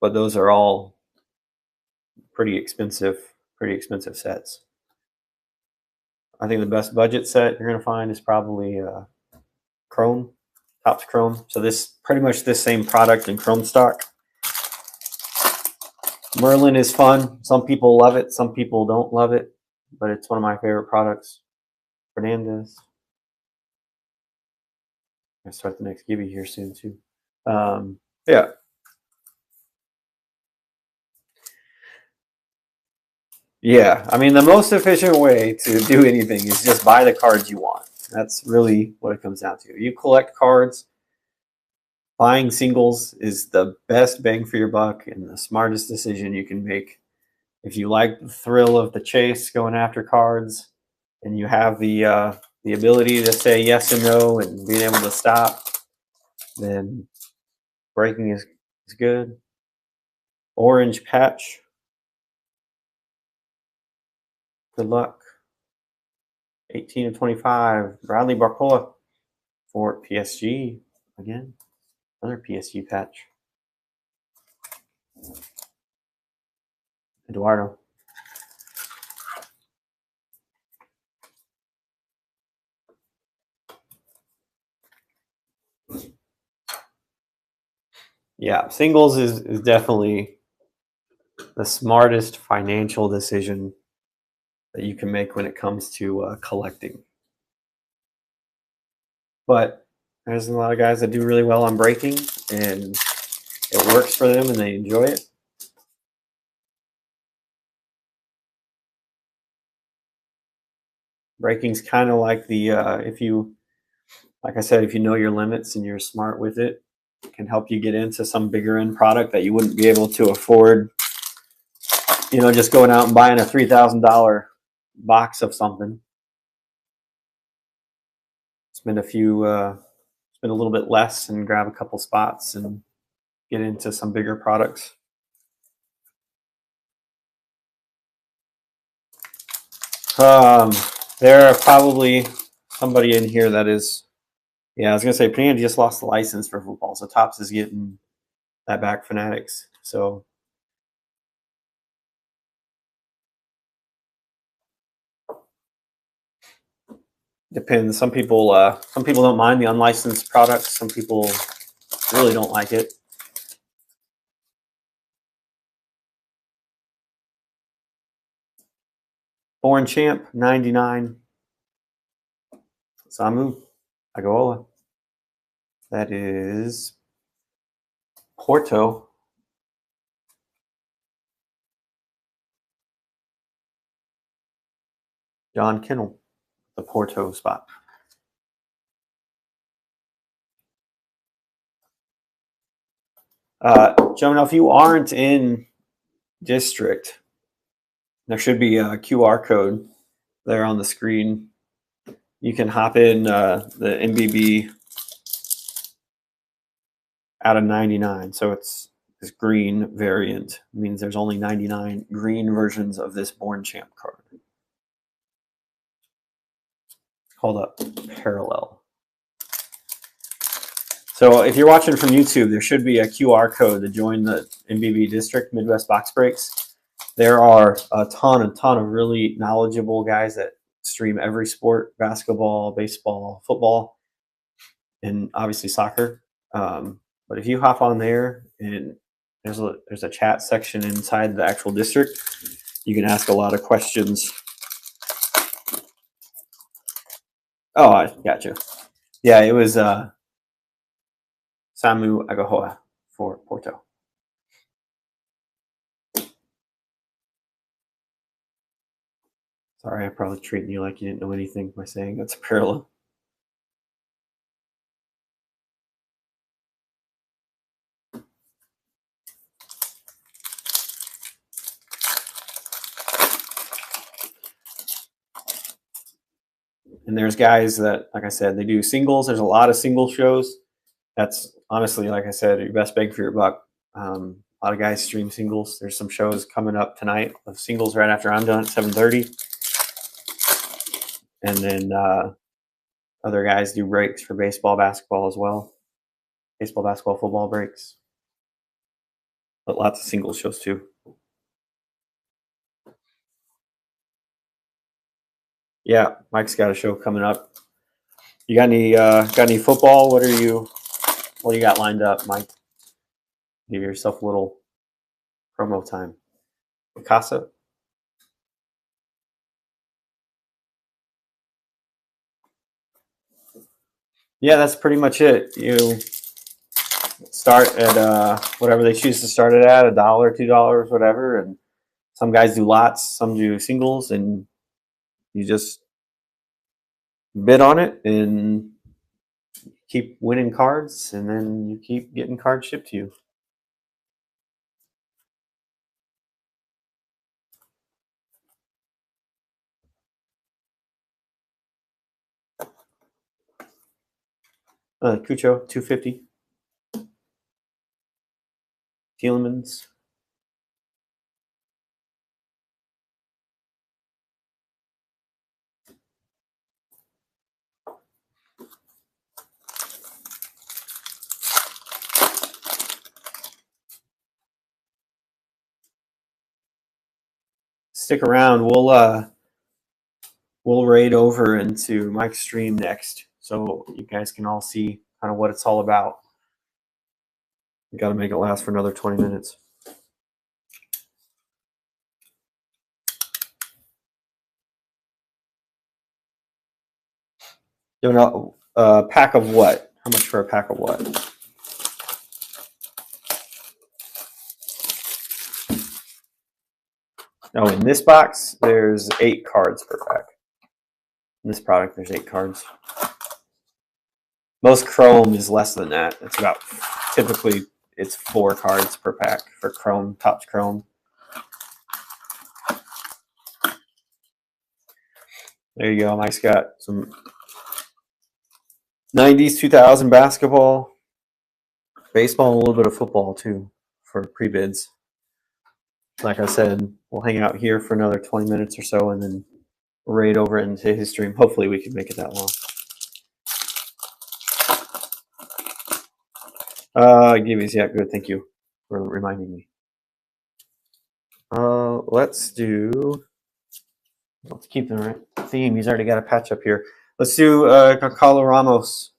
But those are all pretty expensive sets. I think the best budget set you're going to find is probably Chrome, Topps Chrome. So this pretty much this same product in Chrome stock. Merlin is fun. Some people love it. Some people don't love it. But it's one of my favorite products. Fernandez. I start the next Gibby here soon too. Yeah. Yeah, I mean, the most efficient way to do anything is just buy the cards you want. That's really what it comes down to. You collect cards, buying singles is the best bang for your buck and the smartest decision you can make. If you like the thrill of the chase going after cards and you have the ability to say yes and no and being able to stop, then breaking is good. Orange patch. Good luck. 18 of 25. Bradley Barcola for PSG. Again, another PSG patch. Eduardo. Yeah, singles is definitely the smartest financial decision that you can make when it comes to collecting. But there's a lot of guys that do really well on breaking, and it works for them, and they enjoy it. Breaking's kind of like the like I said, if you know your limits and you're smart with it, it can help you get into some bigger end product that you wouldn't be able to afford. You know, just going out and buying a $3,000 box of something. Spend a little bit less and grab a couple spots and get into some bigger products. There are probably somebody in here that is, yeah, I was gonna say Panini just lost the license for football, so Topps is getting that back. Fanatics, so depends. Some people don't mind the unlicensed products. Some people really don't like it. Born Champ 99. Samu Agaola. That is Porto. John Kennel, the Porto spot. Gentlemen, if you aren't in district, there should be a QR code there on the screen. You can hop in the MBB out of 99. So it's this green variant. It means there's only 99 green versions of this Born Champ card. Called up Parallel. So if you're watching from YouTube, there should be a QR code to join the MBB District Midwest Box Breaks. There are a ton of really knowledgeable guys that stream every sport: basketball, baseball, football, and obviously soccer. But if you hop on there and there's a chat section inside the actual district, you can ask a lot of questions Oh, I gotcha. Yeah, it was Samu Agahoa for Porto. Sorry, I'm probably treating you like you didn't know anything by saying that's a parallel. And there's guys that, like I said, they do singles. There's a lot of single shows. That's honestly, like I said, your best bang for your buck. A lot of guys stream singles. There's some shows coming up tonight of singles right after I'm done at 7:30, and then other guys do breaks for baseball, basketball as well. Baseball, basketball, football breaks, but lots of single shows too. Yeah, Mike's got a show coming up. You got any football? What do you got lined up, Mike? Give yourself a little promo time. Picasso. Yeah, that's pretty much it. You start at whatever they choose to start it at, $1, $2, whatever, and some guys do lots, some do singles, and you just bid on it and keep winning cards, and then you keep getting cards shipped to you. Cucho, 250. Tielemans. Stick around. We'll raid over into Mike's stream next, so you guys can all see kind of what it's all about. We got to make it last for another 20 minutes. Doing a pack of what? How much for a pack of what? Oh, in this box, there's 8 cards per pack. In this product, there's 8 cards. Most Chrome is less than that. It's about, typically, it's 4 cards per pack for Chrome, Topps Chrome. There you go. Mike's got some 90s, 2000 basketball, baseball, and a little bit of football, too, for pre-bids. Like I said, we'll hang out here for another 20 minutes or so, and then raid over into his stream. Hopefully, we can make it that long. Gibby's, yeah, good. Thank you for reminding me. Let's keep the right theme. He's already got a patch up here. Let's do Carlos Ramos,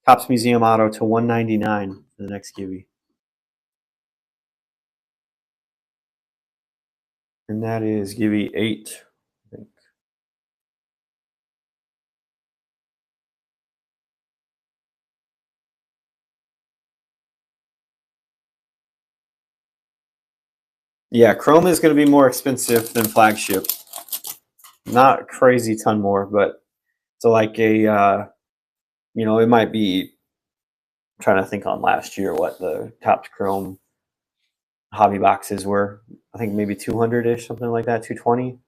Topps Museum Auto to 199 for the next Gibby. And that is Gibby 8, I think. Yeah, Chrome is going to be more expensive than Flagship. Not a crazy ton more, but so like a, it might be, I'm trying to think on last year what the Topps Chrome hobby boxes were. I think maybe 200-ish, something like that, 220.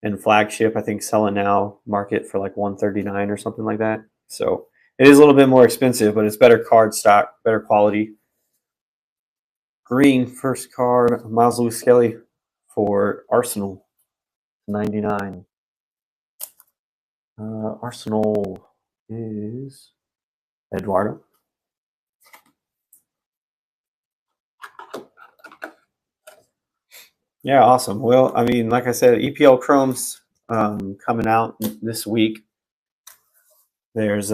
And Flagship, I think, selling now market for like 139 or something like that. So it is a little bit more expensive, but it's better card stock, better quality. Green first card, Miles Lewis Skelly for Arsenal, 99. Arsenal is Eduardo. Yeah, awesome. Well, I mean, like I said, EPL Chrome's coming out this week. There's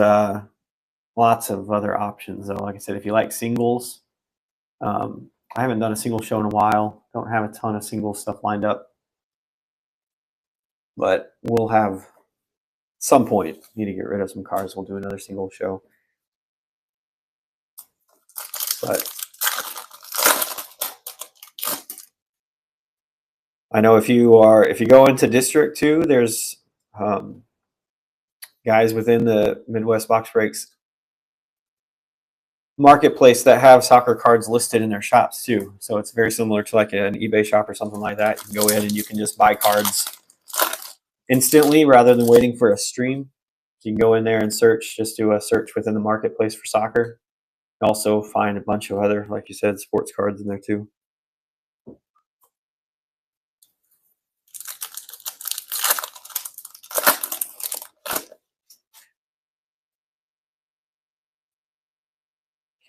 lots of other options, though. Like I said, if you like singles, I haven't done a single show in a while. Don't have a ton of single stuff lined up, but we'll have some point, need to get rid of some cards. We'll do another single show. But I know if you go into District 2, there's guys within the Midwest Box Breaks marketplace that have soccer cards listed in their shops too. So it's very similar to like an eBay shop or something like that. You can go in and you can just buy cards instantly rather than waiting for a stream. You can go in there and search, just do a search within the marketplace for soccer. You can also find a bunch of other, like you said, sports cards in there too.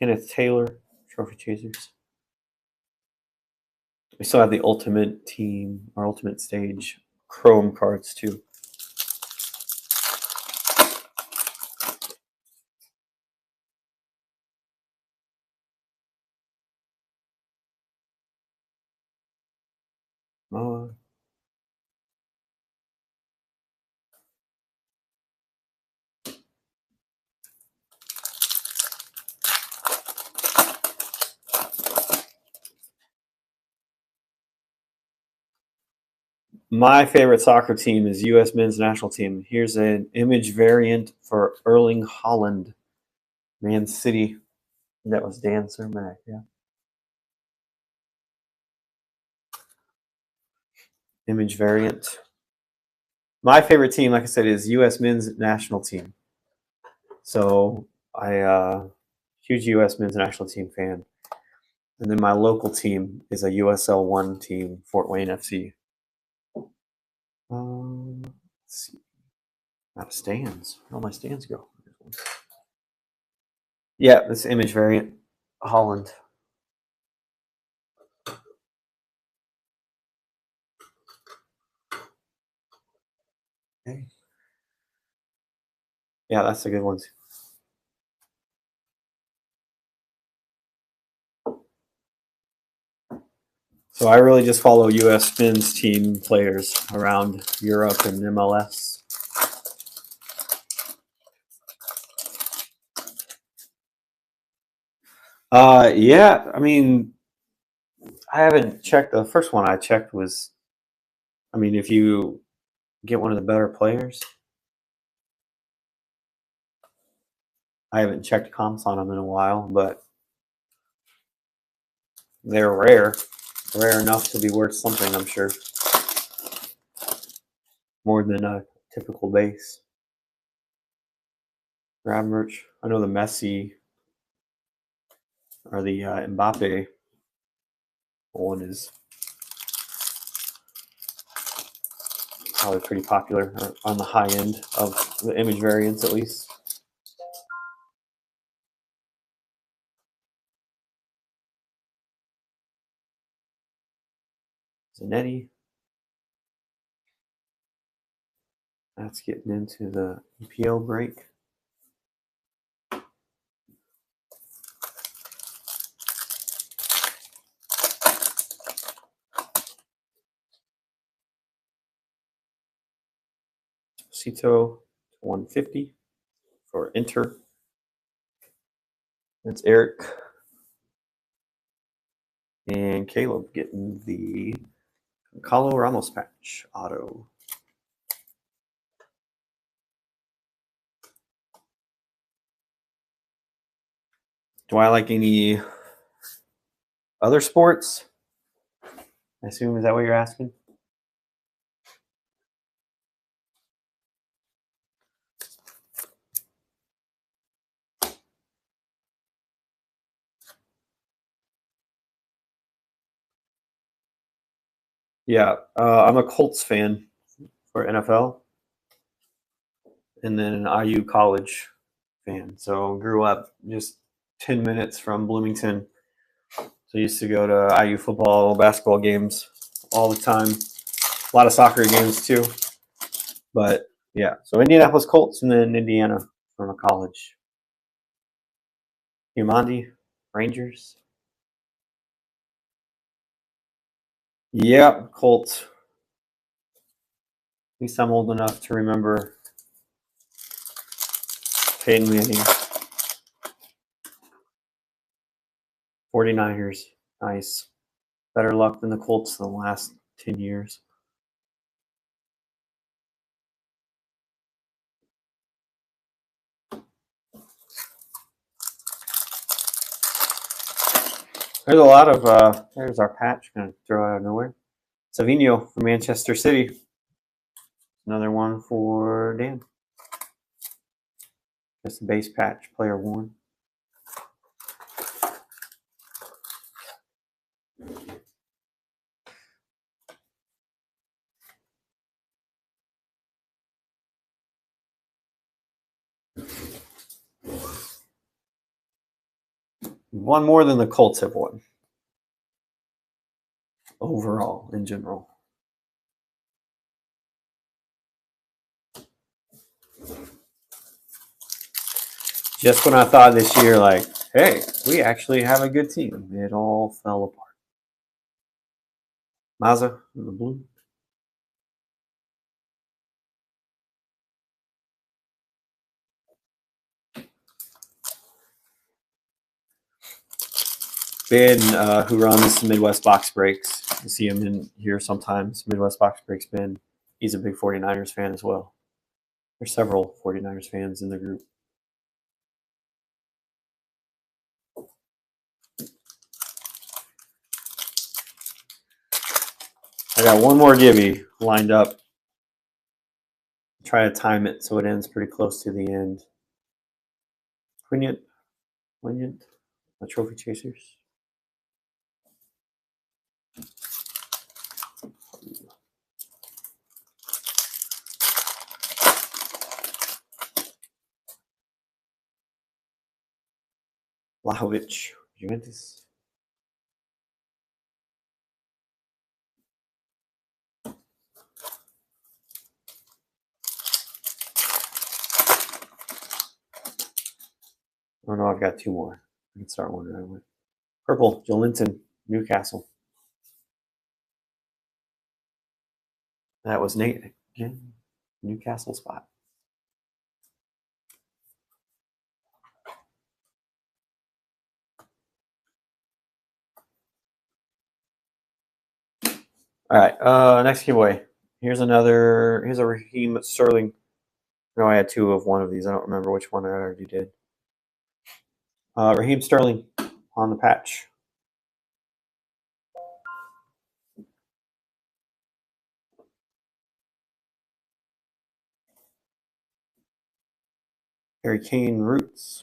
Kenneth Taylor, Trophy Chasers. We still have the Ultimate Team or Ultimate Stage Chrome cards too. My favorite soccer team is U.S. men's national team. Here's an image variant for Erling Haaland, Man City. That was Dan Cermak, yeah. Image variant. My favorite team, like I said, is U.S. men's national team. So I huge U.S. men's national team fan. And then my local team is a USL 1 team, Fort Wayne FC. Let's see. Out of stands. Where all my stands go? Yeah, this image variant, Holland. Okay. Yeah, that's a good one. So I really just follow U.S. men's team players around Europe and MLS. Yeah, I mean, I haven't checked. The first one I checked was, I mean, if you get one of the better players, I haven't checked comps on them in a while, but they're rare enough to be worth something, I'm sure, more than a typical base. Grab merch. I know the Messi or the Mbappe one is probably pretty popular on the high end of the image variants, at least. Zanetti. That's getting into the EPL break. Cito 150 for Inter. That's Eric. And Caleb getting the Carlo Ramos patch auto. Do I like any other sports? I assume, is that what you're asking? Yeah, I'm a Colts fan for NFL, and then an IU college fan. So grew up just 10 minutes from Bloomington. So I used to go to IU football, basketball games all the time. A lot of soccer games too. But yeah, so Indianapolis Colts and then Indiana from a college. Humandi, Rangers. Yep, Colts. At least I'm old enough to remember Peyton Manning. 49ers. Nice. Better luck than the Colts in the last 10 years. There's a lot of, there's our patch, going to throw out of nowhere. Savino from Manchester City. Another one for Dan. Just a base patch, player 1. One more than the Colts have won. Overall, in general. Just when I thought this year, like, hey, we actually have a good team, it all fell apart. Mazza in the blue. Ben, who runs Midwest Box Breaks. You see him in here sometimes. Midwest Box Breaks, Ben. He's a big 49ers fan as well. There's several 49ers fans in the group. I got one more Gibby lined up. Try to time it so it ends pretty close to the end. Poignant, the Trophy Chasers. Vlahovic, Juventus. Oh no, I've got 2 more. I can start one right away. Purple, Jolinton, Newcastle. That was Nate again. Newcastle spot. All right, next giveaway. Here's a Raheem Sterling. No, I had 2 of one of these. I don't remember which one I already did. Raheem Sterling on the patch. Harry Kane Roots.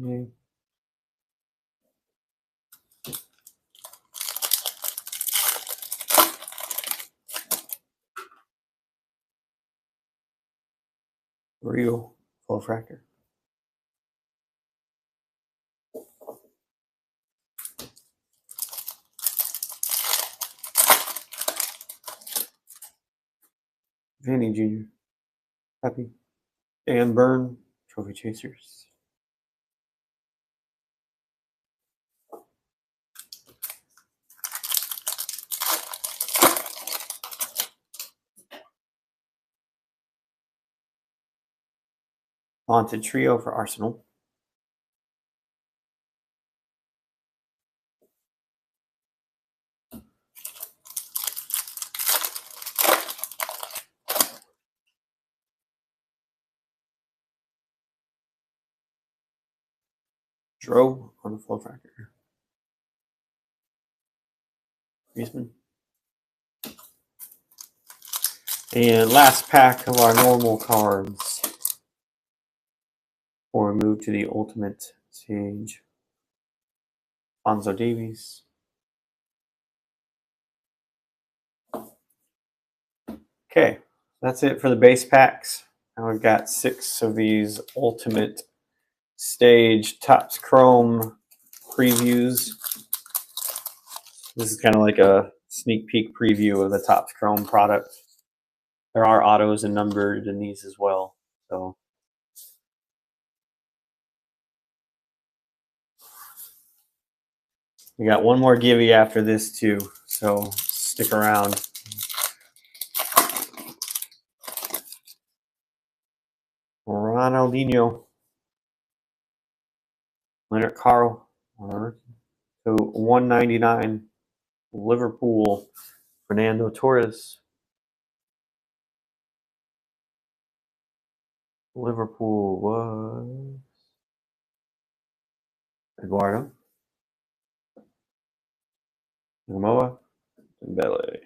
Okay. Rio Full Fractor. Vanny Jr. Happy. Dan Byrne, Trophy Chasers. Haunted Trio for Arsenal. Dro on the Flow Fractor. Griezmann. And last pack of our normal cards before we move to the ultimate stage. Alfonso Davies. Okay, that's it for the base packs. Now we've got 6 of these ultimate stage Topps Chrome previews. This is kind of like a sneak peek preview of the Topps Chrome product. There are autos and numbered in these as well. So we got one more givey after this too. So stick around. Ronaldinho, Leonard Carl, to 199. Liverpool, Fernando Torres. Liverpool was Eduardo, Momoa, and Dembele.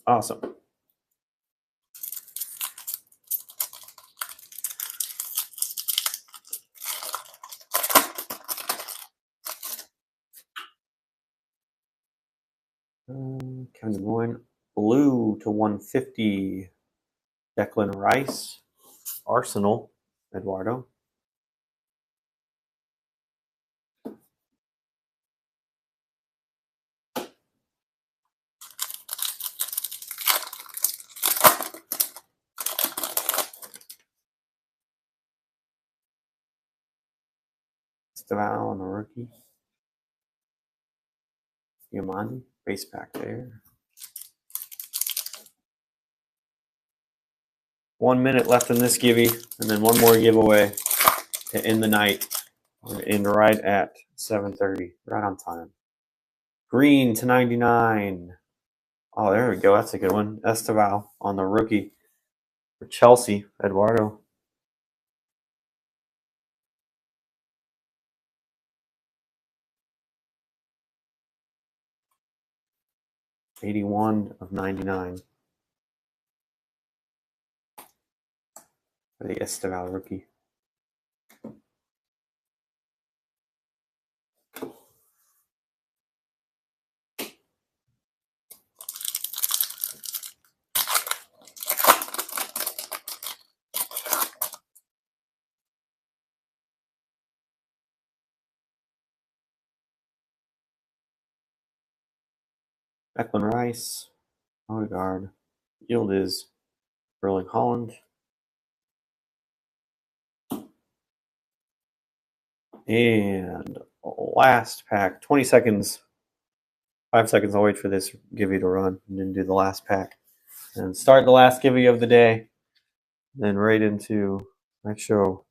Awesome. Kevin De Bruyne, blue to 150. Declan Rice, Arsenal, Eduardo. Estaval on the rookie. Diamante, base pack there. 1 minute left in this givey, and then one more giveaway to end the night. We're going to end right at 7:30, right on time. Green to 99. Oh, there we go. That's a good one. Estaval on the rookie for Chelsea, Eduardo. '81 of 99 for the Estaval rookie. Declan Rice, Odegaard, Yield is Erling Holland. And last pack, 20 seconds, 5 seconds. I'll wait for this givey to run and then do the last pack. And start the last givey of the day. Then right into next show.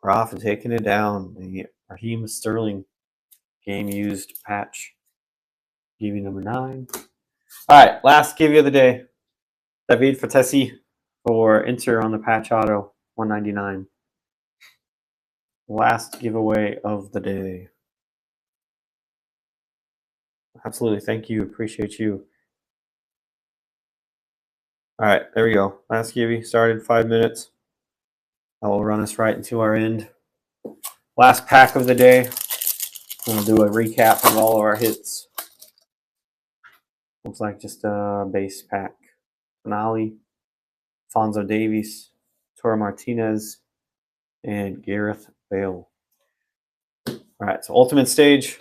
We're off and taking it down. The Raheem Sterling game used patch. Givey number 9. All right, last givey of the day. David Fatesi for Inter on the patch auto, 199. Last giveaway of the day. Absolutely. Thank you. Appreciate you. All right, there we go. Last givey started 5 minutes. That will run us right into our end. Last pack of the day. We'll do a recap of all of our hits. Looks like just a base pack. Finale, Fonzo Davies, Toro Martinez, and Gareth Bale. All right, so ultimate stage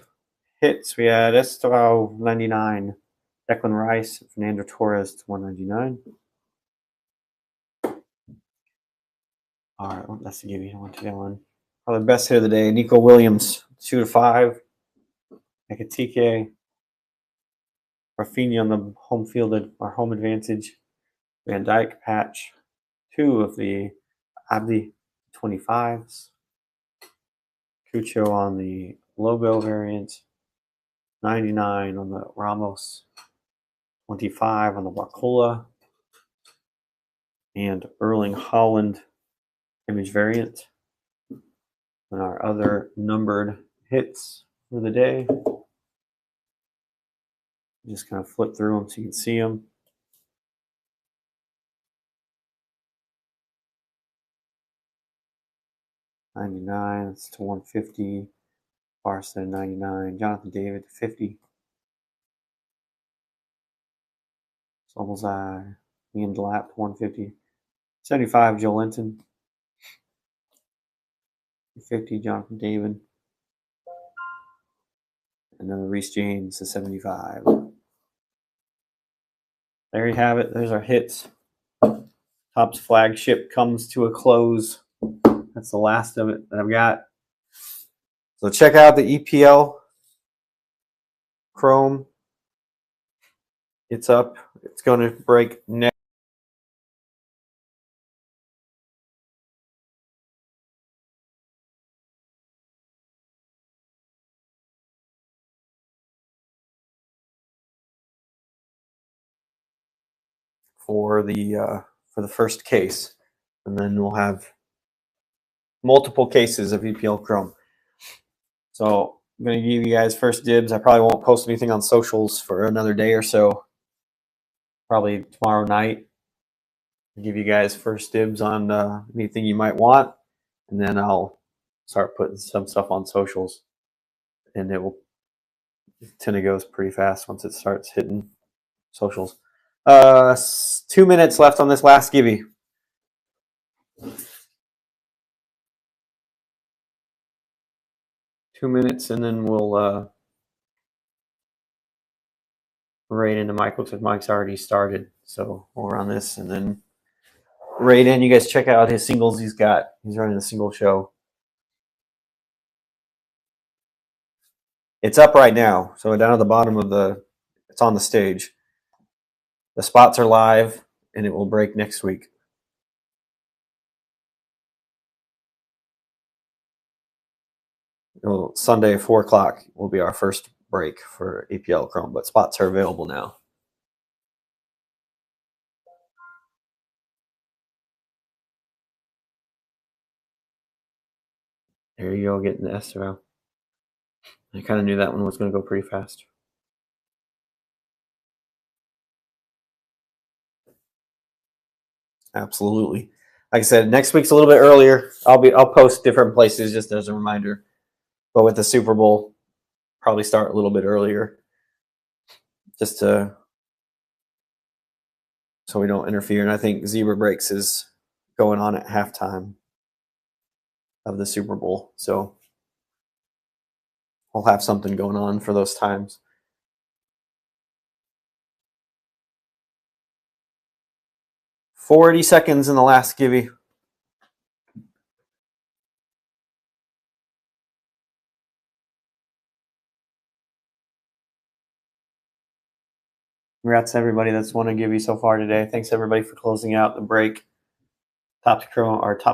hits. We had Estaval 99, Declan Rice, Fernando Torres to 199. All right, well, that's the give you one to get one. Probably the best hit of the day. Nico Williams, 2 to 5. Ekatike, Rafinha on the home field, our home advantage. Van Dijk patch, 2 of the Abdi 25s. Cucho on the logo variant, 99 on the Ramos, 25 on the Barcola, and Erling Holland image variant. And our other numbered hits for the day. Just kind of flip through them so you can see them. '99, that's to 150. Barca 99. Jonathan David 50. Sobelzai, Ian Delap 150. 75, Joe Linton. 50, Jonathan David. And then Reece James to 75. there you have it. There's our hits. Topps Flagship comes to a close. That's the last of it that I've got. So check out the EPL Chrome. It's up. It's going to break next. For the first case, and then we'll have multiple cases of EPL Chrome. So I'm going to give you guys first dibs. I probably won't post anything on socials for another day or so. Probably tomorrow night. I'll give you guys first dibs on anything you might want, and then I'll start putting some stuff on socials, and it tend to goes pretty fast once it starts hitting socials. 2 minutes left on this last givey. Two minutes, and then we'll raid into Mike. Looks like Mike's already started, so we'll run this and then raid in. You guys check out his singles he's got. He's running a single show. It's up right now, so down at the bottom of it's on the stage. The spots are live, and it will break next week. Sunday at 4 o'clock will be our first break for EPL Chrome, but spots are available now. There you go, getting the Esteval. I kind of knew that one was going to go pretty fast. Absolutely. Like I said, next week's a little bit earlier. I'll post different places just as a reminder. But with the Super Bowl, probably start a little bit earlier, just so we don't interfere. And I think Zebra Breaks is going on at halftime of the Super Bowl, so I'll have something going on for those times. 40 seconds in the last givey. Congrats to everybody that's won a givey so far today. Thanks everybody for closing out the break. Topps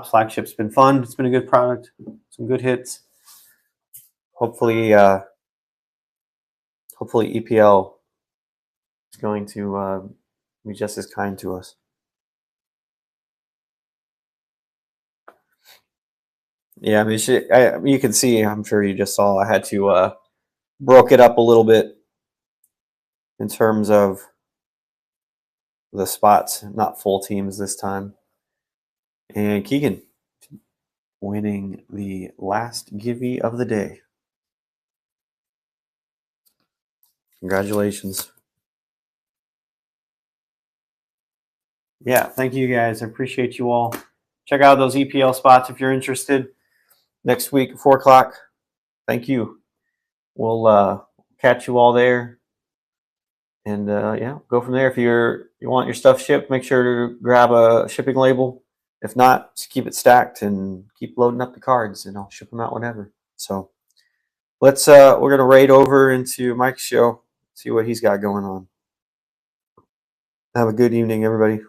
Flagship's been fun. It's been a good product. Some good hits. Hopefully EPL is going to be just as kind to us. Yeah, I mean, you can see, I'm sure you just saw, I had to broke it up a little bit in terms of the spots, not full teams this time. And Keegan winning the last givey of the day. Congratulations. Yeah, thank you guys. I appreciate you all. Check out those EPL spots if you're interested. Next week at 4 o'clock. Thank you. We'll catch you all there. And yeah, go from there. If you want your stuff shipped, make sure to grab a shipping label. If not, just keep it stacked and keep loading up the cards, and I'll ship them out whenever. So we're gonna raid over into Mike's show, see what he's got going on. Have a good evening, everybody.